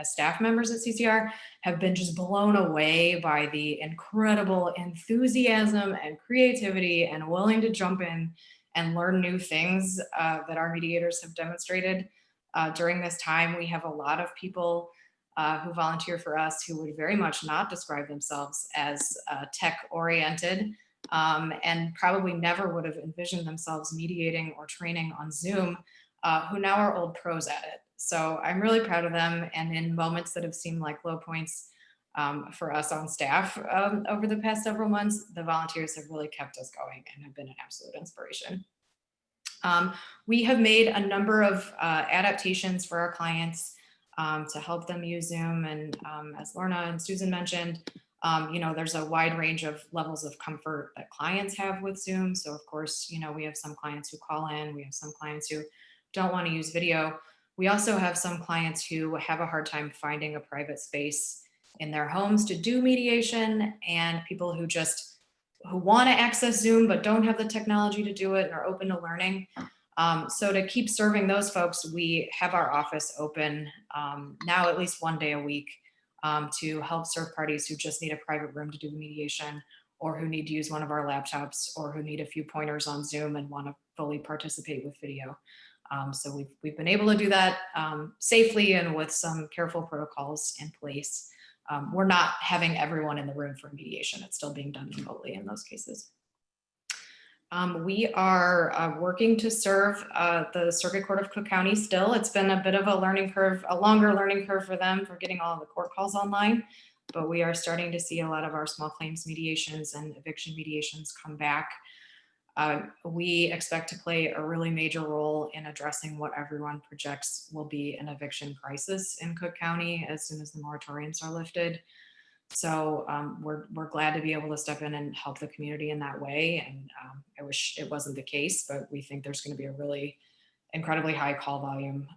staff members at CCR have been just blown away by the incredible enthusiasm and creativity and willing to jump in and learn new things that our mediators have demonstrated during this time. We have a lot of people who volunteer for us who would very much not describe themselves as tech oriented. And probably never would have envisioned themselves mediating or training on Zoom, who now are old pros at it. So I'm really proud of them. And in moments that have seemed like low points for us on staff over the past several months, the volunteers have really kept us going and have been an absolute inspiration. We have made a number of adaptations for our clients to help them use Zoom. And as Lorna and Susan mentioned, there's a wide range of levels of comfort that clients have with Zoom. So of course, we have some clients who call in, we have some clients who don't want to use video. We also have some clients who have a hard time finding a private space in their homes to do mediation, and people who want to access Zoom but don't have the technology to do it and are open to learning. So to keep serving those folks, we have our office open now at least one day a week to help serve parties who just need a private room to do the mediation, or who need to use one of our laptops, or who need a few pointers on Zoom and want to fully participate with video. So we've been able to do that safely and with some careful protocols in place. We're not having everyone in the room for mediation. It's still being done remotely in those cases. We are working to serve the Circuit Court of Cook County still. It's been a bit of a learning curve, a longer learning curve for them for getting all of the court calls online, but we are starting to see a lot of our small claims mediations and eviction mediations come back. We expect to play a really major role in addressing what everyone projects will be an eviction crisis in Cook County as soon as the moratoriums are lifted. So we're glad to be able to step in and help the community in that way. And I wish it wasn't the case, but we think there's going to be a really incredibly high call volume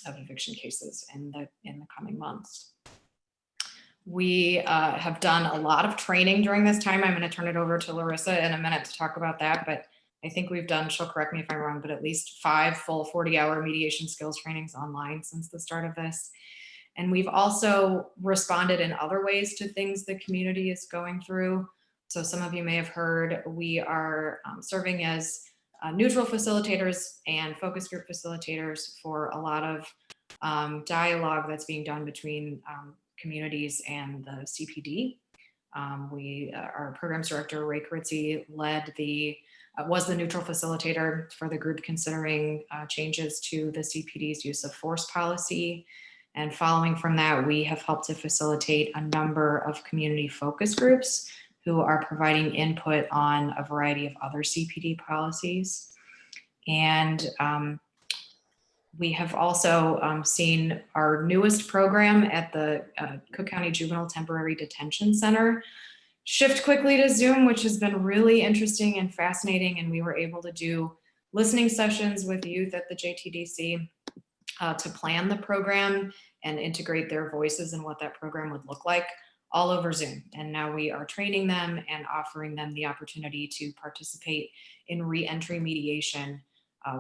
of eviction cases in the coming months. We have done a lot of training during this time. I'm going to turn it over to Larissa in a minute to talk about that, but I think we've done, she'll correct me if I'm wrong, but at least 5 full 40-hour mediation skills trainings online since the start of this. And we've also responded in other ways to things the community is going through. So some of you may have heard, we are serving as neutral facilitators and focus group facilitators for a lot of dialogue that's being done between communities and the CPD. Our programs director, Ray Carizzi, was the neutral facilitator for the group considering changes to the CPD's use of force policy. And following from that, we have helped to facilitate a number of community focus groups who are providing input on a variety of other CPD policies. And we have also seen our newest program at the Cook County Juvenile Temporary Detention Center shift quickly to Zoom, which has been really interesting and fascinating. And we were able to do listening sessions with youth at the JTDC to plan the program and integrate their voices and what that program would look like all over Zoom. And now we are training them and offering them the opportunity to participate in re-entry mediation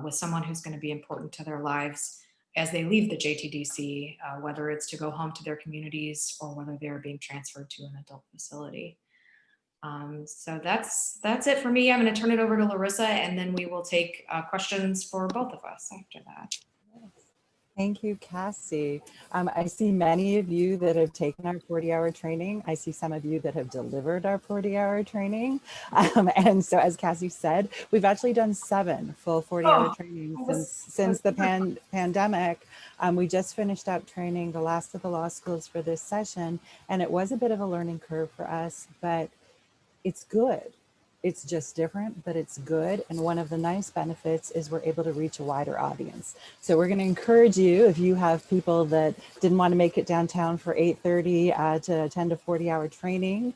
with someone who's going to be important to their lives as they leave the JTDC, whether it's to go home to their communities or whether they're being transferred to an adult facility. So that's it for me. I'm going to turn it over to Larissa, and then we will take questions for both of us after that. Thank you, Cassie. I see many of you that have taken our 40-hour training. I see some of you that have delivered our 40-hour training. And so as Cassie said, we've actually done 7 full 40-hour trainings since the pandemic. We just finished up training the last of the law schools for this session, and it was a bit of a learning curve for us, but it's good. It's just different, but it's good. And one of the nice benefits is we're able to reach a wider audience. So we're going to encourage you, if you have people that didn't want to make it downtown for 8:30 to attend a 40-hour training.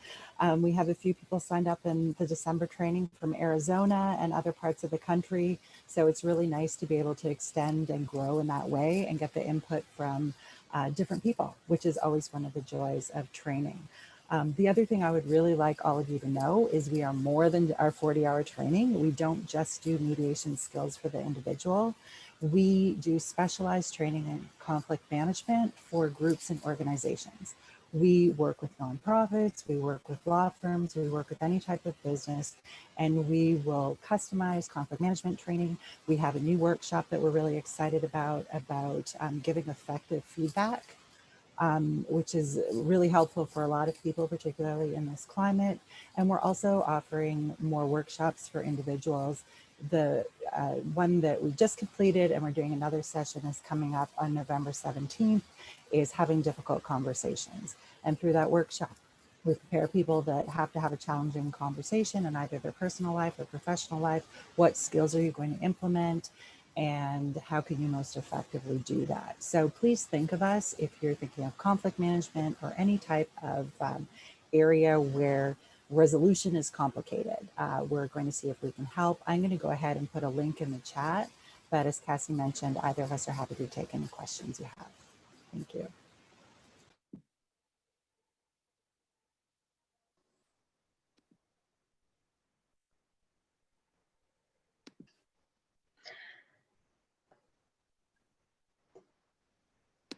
We have a few people signed up in the December training from Arizona and other parts of the country. So it's really nice to be able to extend and grow in that way and get the input from different people, which is always one of the joys of training. The other thing I would really like all of you to know is we are more than our 40-hour training. We don't just do mediation skills for the individual. We do specialized training in conflict management for groups and organizations. We work with nonprofits, we work with law firms, we work with any type of business, and we will customize conflict management training. We have a new workshop that we're really excited about giving effective feedback. Which is really helpful for a lot of people, particularly in this climate. And we're also offering more workshops for individuals. The one that we just completed, and we're doing another session, is coming up on November 17th, is having difficult conversations. And through that workshop, we prepare people that have to have a challenging conversation in either their personal life or professional life. What skills are you going to implement? And how can you most effectively do that? So please think of us if you're thinking of conflict management or any type of area where resolution is complicated. We're going to see if we can help. I'm going to go ahead and put a link in the chat, but as Cassie mentioned, either of us are happy to take any questions you have. Thank you.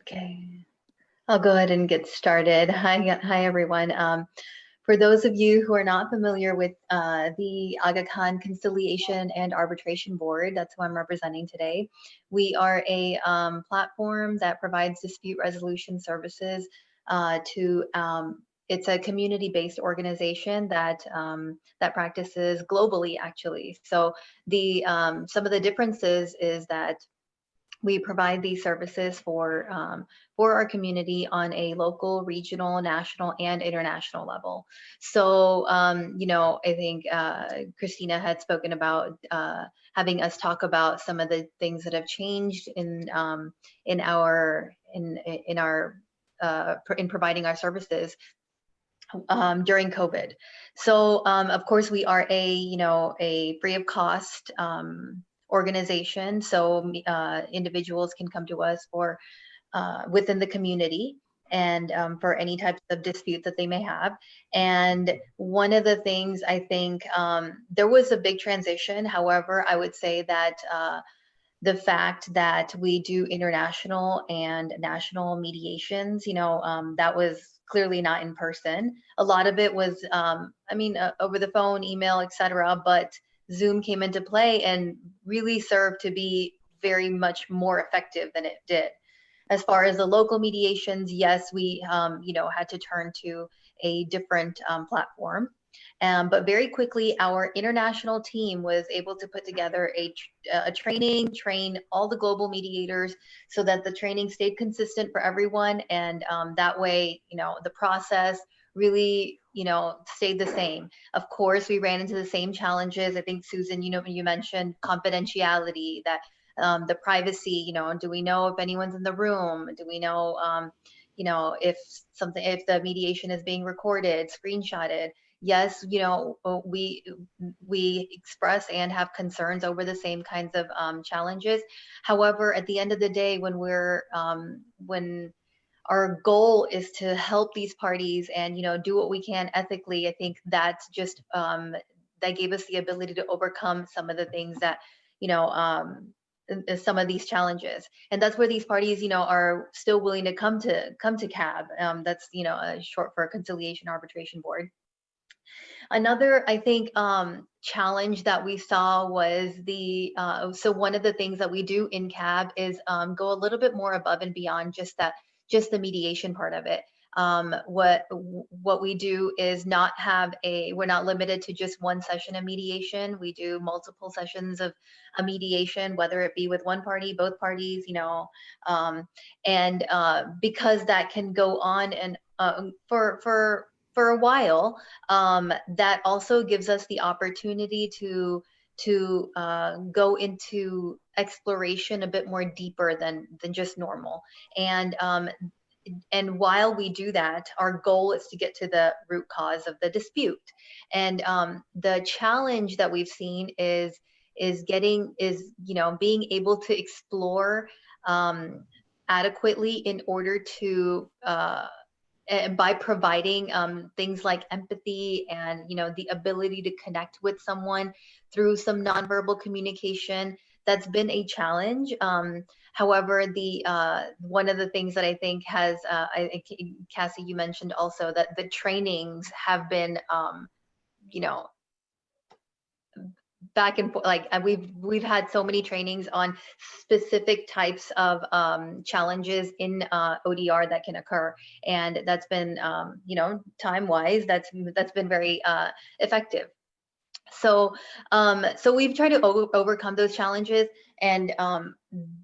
Okay, I'll go ahead and get started. Hi everyone. For those of you who are not familiar with the Aga Khan Conciliation and Arbitration Board, that's who I'm representing today. We are a platform that provides dispute resolution services it's a community-based organization that that practices globally, actually. So the some of the differences is that we provide these services for our community on a local, regional, national, and international level. So, you know, I think Kristina had spoken about having us talk about some of the things that have changed in providing our services during COVID. So, of course, we are a free of cost organization, so individuals can come to us for within the community and for any types of dispute that they may have. And one of the things I think there was a big transition. However, I would say that the fact that we do international and national mediations, you know, that was clearly not in person. A lot of it was, over the phone, email, etc. But Zoom came into play and really served to be very much more effective than it did. As far as the local mediations, yes, we had to turn to a different platform. But very quickly, our international team was able to put together a training, train all the global mediators so that the training stayed consistent for everyone. And that way, the process really, stayed the same. Of course, we ran into the same challenges. I think, Susan, you mentioned confidentiality, that the privacy, do we know if anyone's in the room? Do we know, if the mediation is being recorded, screenshotted? Yes, we express and have concerns over the same kinds of challenges. However, at the end of the day, when our goal is to help these parties and do what we can ethically, I think that's just that gave us the ability to overcome some of the things that some of these challenges. And that's where these parties are still willing to come to CAB. That's short for Conciliation Arbitration Board. Another, I think, challenge that we saw was so one of the things that we do in CAB is go a little bit more above and beyond just the mediation part of it. What we do is we're not limited to just one session of mediation. We do multiple sessions of a mediation, whether it be with one party, both parties, and because that can go on and for a while, that also gives us the opportunity to go into exploration a bit more deeper than just normal. And while we do that, our goal is to get to the root cause of the dispute. And the challenge that we've seen is being able to explore adequately in order to by providing things like empathy and the ability to connect with someone through some nonverbal communication. That's been a challenge. However, one of the things that I think has, Cassie, you mentioned also that the trainings have been, back and forth. Like we've had so many trainings on specific types of challenges in ODR that can occur, and that's been, time-wise, that's been very effective. So we've tried to overcome those challenges, and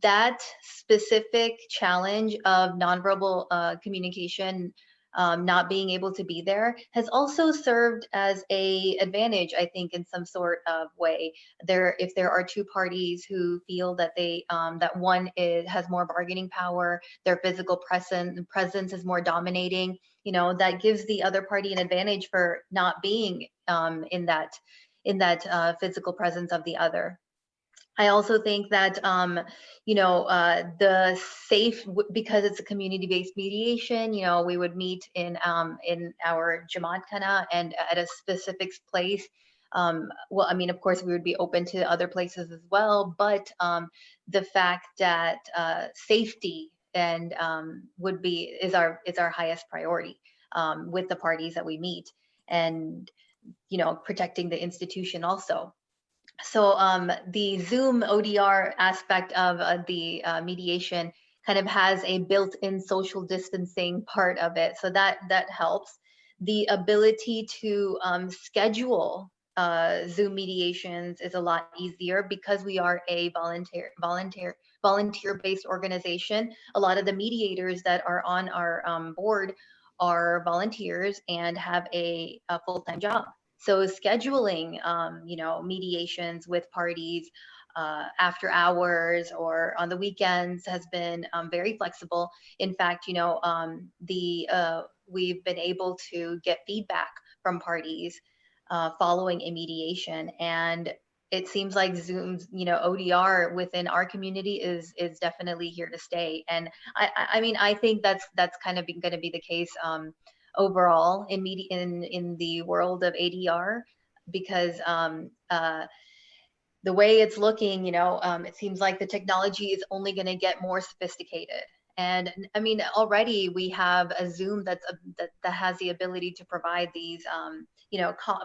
that specific challenge of nonverbal communication not being able to be there has also served as a advantage, I think, in some sort of way. If there are two parties who feel that that one has more bargaining power, their physical presence is more dominating, that gives the other party an advantage for not being in that physical presence of the other. I also think that, the safe, because it's a community-based mediation, we would meet in our Jamaat Khana and at a specific place. Well, I mean, of course, we would be open to other places as well, but the fact that safety and is our highest priority with the parties that we meet, and protecting the institution also. So the Zoom ODR aspect of the mediation kind of has a built-in social distancing part of it. So that helps. The ability to schedule Zoom mediations is a lot easier because we are a volunteer-based organization. A lot of the mediators that are on our board are volunteers and have a full-time job. So scheduling, mediations with parties after hours or on the weekends has been very flexible. In fact, we've been able to get feedback from parties following a mediation, and it seems like Zoom's, ODR within our community is definitely here to stay. And I mean, I think that's kind of going to be the case overall in the world of ADR, because the way it's looking, it seems like the technology is only going to get more sophisticated. And I mean, already we have a Zoom that has the ability to provide these,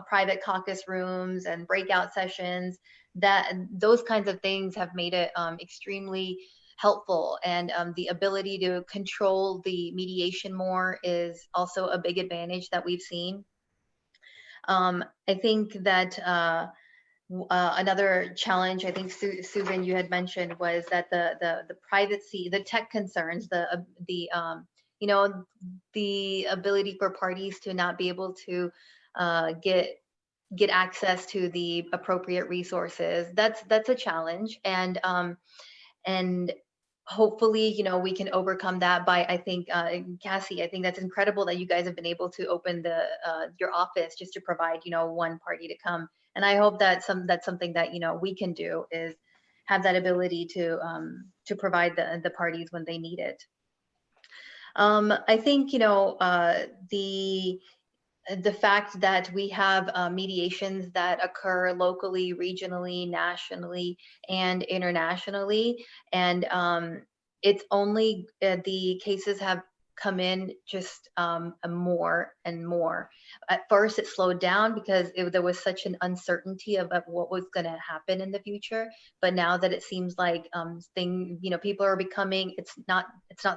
private caucus rooms and breakout sessions. Those kinds of things have made it extremely helpful. And the ability to control the mediation more is also a big advantage that we've seen. I think that another challenge, I think Susan, you had mentioned, was that the privacy, the tech concerns, you know, the ability for parties to not be able to get access to the appropriate resources. That's a challenge, and hopefully, you know, we can overcome that by, I think, Cassie, I think that's incredible that you guys have been able to open your office just to provide, you know, one party to come. And I hope that that's something that, you know, we can do, is have that ability to provide the parties when they need it. I think, you know, the fact that we have mediations that occur locally, regionally, nationally, and internationally, and it's only the cases have come in just more and more. At first, it slowed down because there was such an uncertainty about what was going to happen in the future. But now that it seems like you know, people are becoming, it's not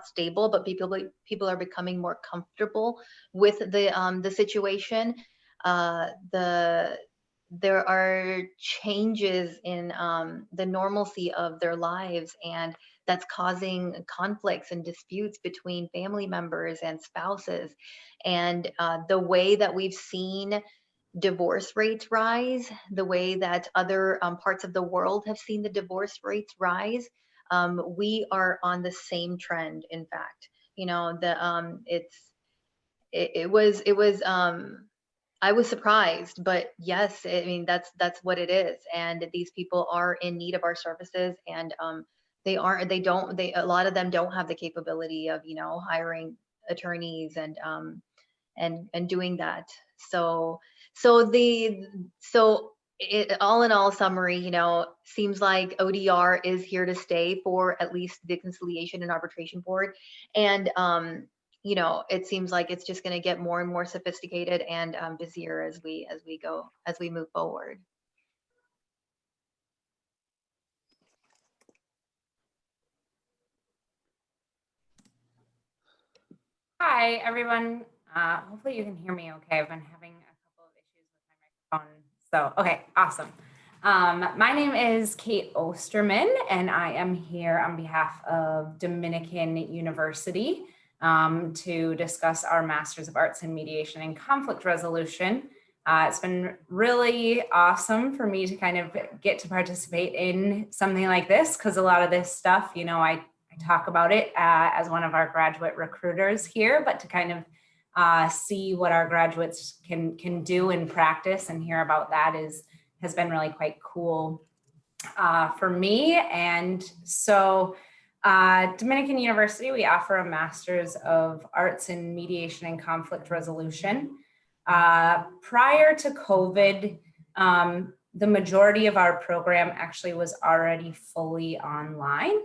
stable, but people are becoming more comfortable with the situation. There are changes in the normalcy of their lives, and that's causing conflicts and disputes between family members and spouses. And the way that we've seen divorce rates rise, the way that other parts of the world have seen the divorce rates rise, we are on the same trend. In fact, you know, it was I was surprised, but yes, I mean, that's what it is. And these people are in need of our services, and a lot of them don't have the capability of, you know, hiring attorneys and doing that. So all in all, summary, you know, seems like ODR is here to stay for at least the Conciliation and Arbitration Board. And you know, it seems like it's just going to get more and more sophisticated and busier as we move forward. Hi, everyone. Hopefully you can hear me okay. I've been having a couple of issues with my microphone. So, okay, awesome. My name is Kate Osterman, and I am here on behalf of Dominican University to discuss our Masters of Arts in Mediation and Conflict Resolution. It's been really awesome for me to kind of get to participate in something like this, because a lot of this stuff, you know, I talk about it as one of our graduate recruiters here, but to kind of see what our graduates can do in practice and hear about that has been really quite cool for me. And so Dominican University, we offer a Master's of Arts in Mediation and Conflict Resolution. Prior to COVID, the majority of our program actually was already fully online.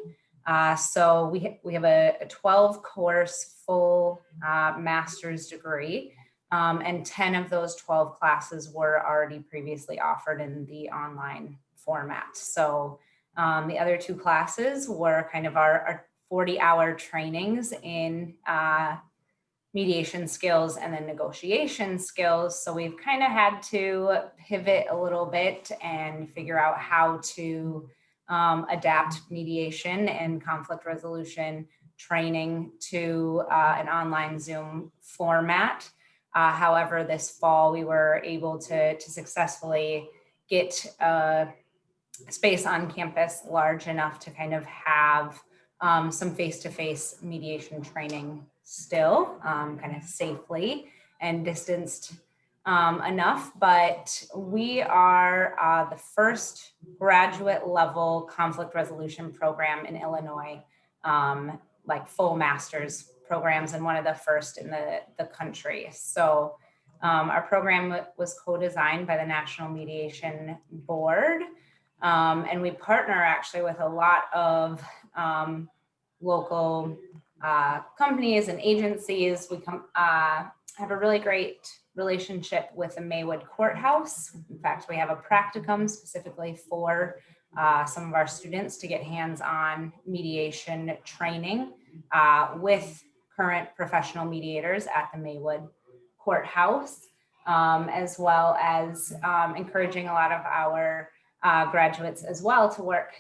So we have a 12-course full master's degree, and 10 of those 12 classes were already previously offered in the online format. So the other 2 classes were kind of our 40-hour trainings in mediation skills and then negotiation skills. So we've kind of had to pivot a little bit and figure out how to adapt mediation and conflict resolution training to an online Zoom format. However, this fall we were able to successfully get a space on campus large enough to kind of have some face-to-face mediation training still, kind of safely and distanced enough, but we are the first graduate level conflict resolution program in Illinois, like full master's programs, and one of the first in the country. So our program was co-designed by the National Mediation Board, and we partner actually with a lot of local companies and agencies. We have a really great relationship with the Maywood Courthouse. In fact, we have a practicum specifically for some of our students to get hands-on mediation training with current professional mediators at the Maywood Courthouse, as well as encouraging a lot of our graduates as well to work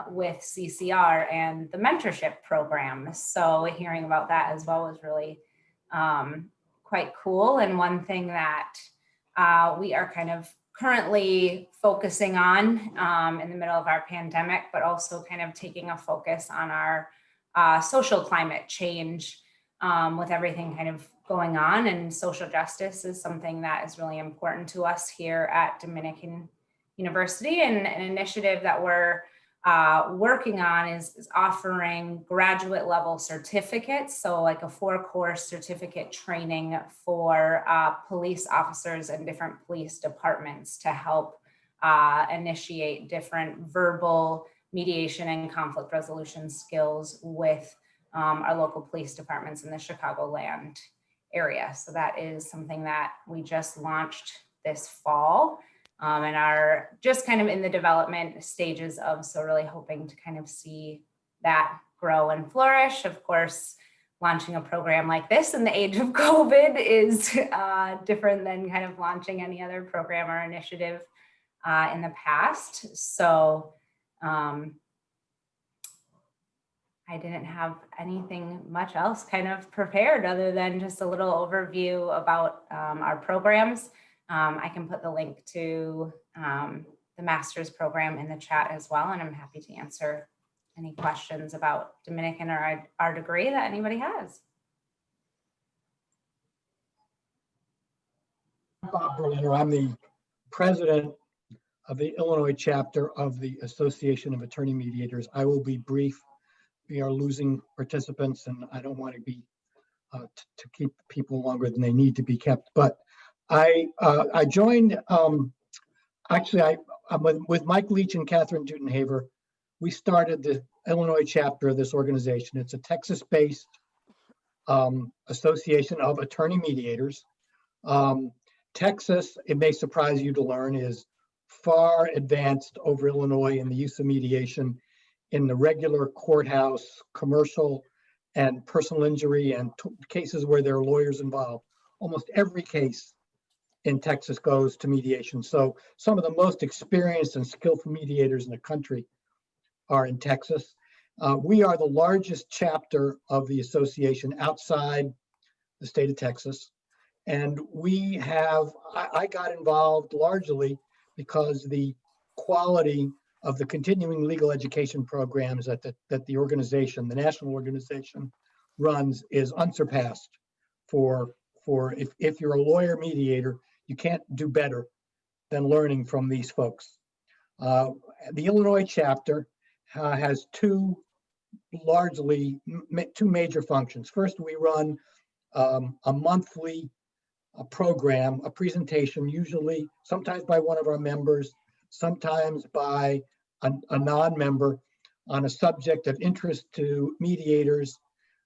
with CCR and the mentorship program. So hearing about that as well was really quite cool. And one thing that we are kind of currently focusing on in the middle of our pandemic, but also kind of taking a focus on our social climate change with everything kind of going on, and social justice is something that is really important to us here at Dominican University. And an initiative that we're working on is offering graduate level certificates. So like a 4-course certificate training for police officers and different police departments to help initiate different verbal mediation and conflict resolution skills with our local police departments in the Chicagoland area. So that is something that we just launched this fall and are just kind of in the development stages of, so really hoping to kind of see that grow and flourish. Of course, launching a program like this in the age of COVID is different than kind of launching any other program or initiative in the past. So I didn't have anything much else kind of prepared other than just a little overview about our programs. I can put the link to the master's program in the chat as well, and I'm happy to answer any questions about Dominican or our degree that anybody has. Bob Berliner. I'm the president of the Illinois chapter of the Association of Attorney Mediators. I will be brief. We are losing participants, and I don't want to be to keep people longer than they need to be kept. But I joined. Actually, I'm with Mike Leach and Catherine Dutenhaver. We started the Illinois chapter of this organization. It's a Texas-based association of attorney mediators. Texas, it may surprise you to learn, is far advanced over Illinois in the use of mediation in the regular courthouse, commercial and personal injury, and cases where there are lawyers involved. Almost every case in Texas goes to mediation. So some of the most experienced and skillful mediators in the country are in Texas. We are the largest chapter of the association outside the state of Texas. And we have, I got involved largely because the quality of the continuing legal education programs that the organization, the national organization, runs is unsurpassed. If you're a lawyer mediator, you can't do better than learning from these folks. The Illinois chapter has two major functions. First, we run a monthly program, a presentation, usually sometimes by one of our members, sometimes by a non-member, on a subject of interest to mediators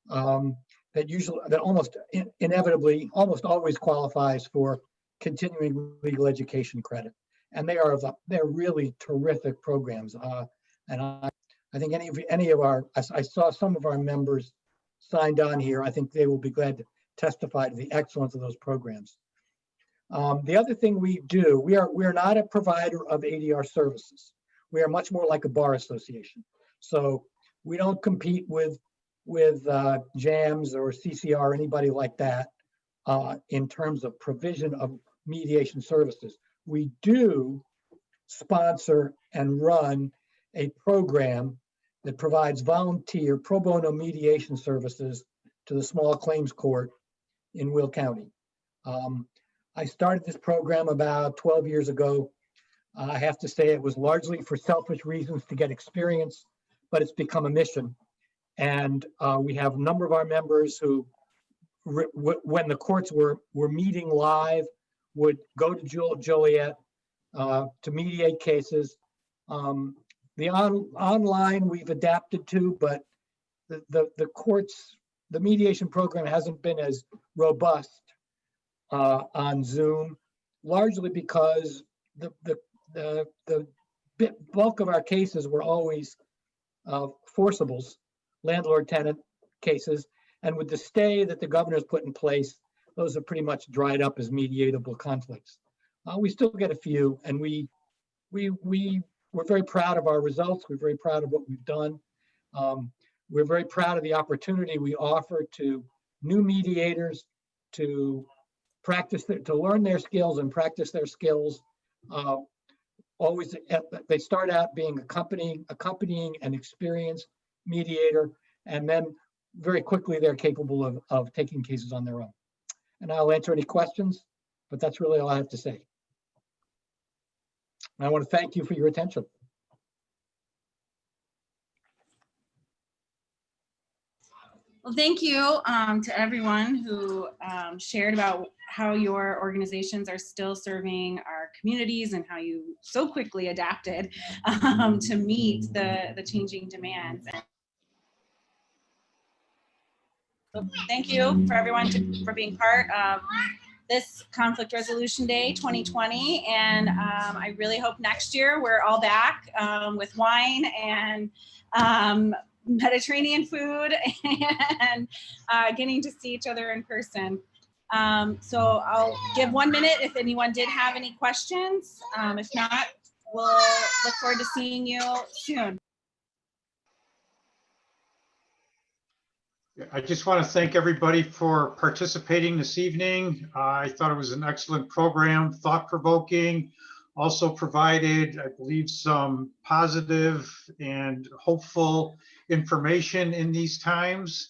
that almost inevitably, almost always qualifies for continuing legal education credit. And they're really terrific programs. And I think any of our, I saw some of our members signed on here. I think they will be glad to testify to the excellence of those programs. The other thing we do, we are not a provider of ADR services. We are much more like a bar association. So we don't compete with JAMS or CCR or anybody like that in terms of provision of mediation services. We do sponsor and run a program that provides volunteer pro bono mediation services to the small claims court in Will County. I started this program about 12 years ago. I have to say it was largely for selfish reasons to get experience, but it's become a mission. And we have a number of our members who, when the courts were meeting live, would go to Joliet to mediate cases. The online we've adapted to, but the courts, the mediation program hasn't been as robust on Zoom, largely because the bulk of our cases were always forcibles, landlord-tenant cases. And with the stay that the governor's put in place, those are pretty much dried up as mediatable conflicts. We still get a few, and we're very proud of our results. We're very proud of what we've done. We're very proud of the opportunity we offer to new mediators to to learn their skills and practice their skills. Always, they start out being accompanying an experienced mediator, and then very quickly they're capable of taking cases on their own. And I'll answer any questions, but that's really all I have to say. I want to thank you for your attention. Well, thank you to everyone who shared about how your organizations are still serving our communities and how you so quickly adapted to meet the changing demands. So thank you for everyone for being part of this Conflict Resolution Day 2020. And I really hope next year we're all back with wine and Mediterranean food and getting to see each other in person. So I'll give 1 minute if anyone did have any questions. If not, we'll look forward to seeing you soon. I just want to thank everybody for participating this evening. I thought it was an excellent program, thought-provoking, also provided, I believe, some positive and hopeful information in these times.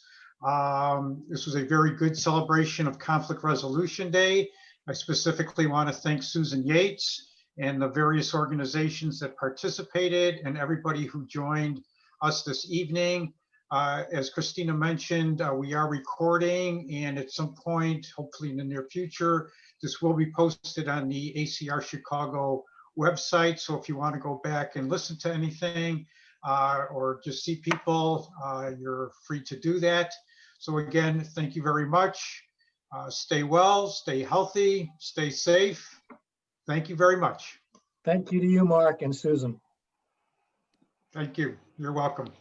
This was a very good celebration of Conflict Resolution Day. I specifically want to thank Susan Yates and the various organizations that participated and everybody who joined us this evening. As Kristina mentioned, we are recording, and at some point, hopefully in the near future, this will be posted on the ACR-Chicago website. So if you want to go back and listen to anything or just see people, you're free to do that. So again, thank you very much. Stay well, stay healthy, stay safe. Thank you very much. Thank you to you, Mark and Susan. Thank you. You're welcome.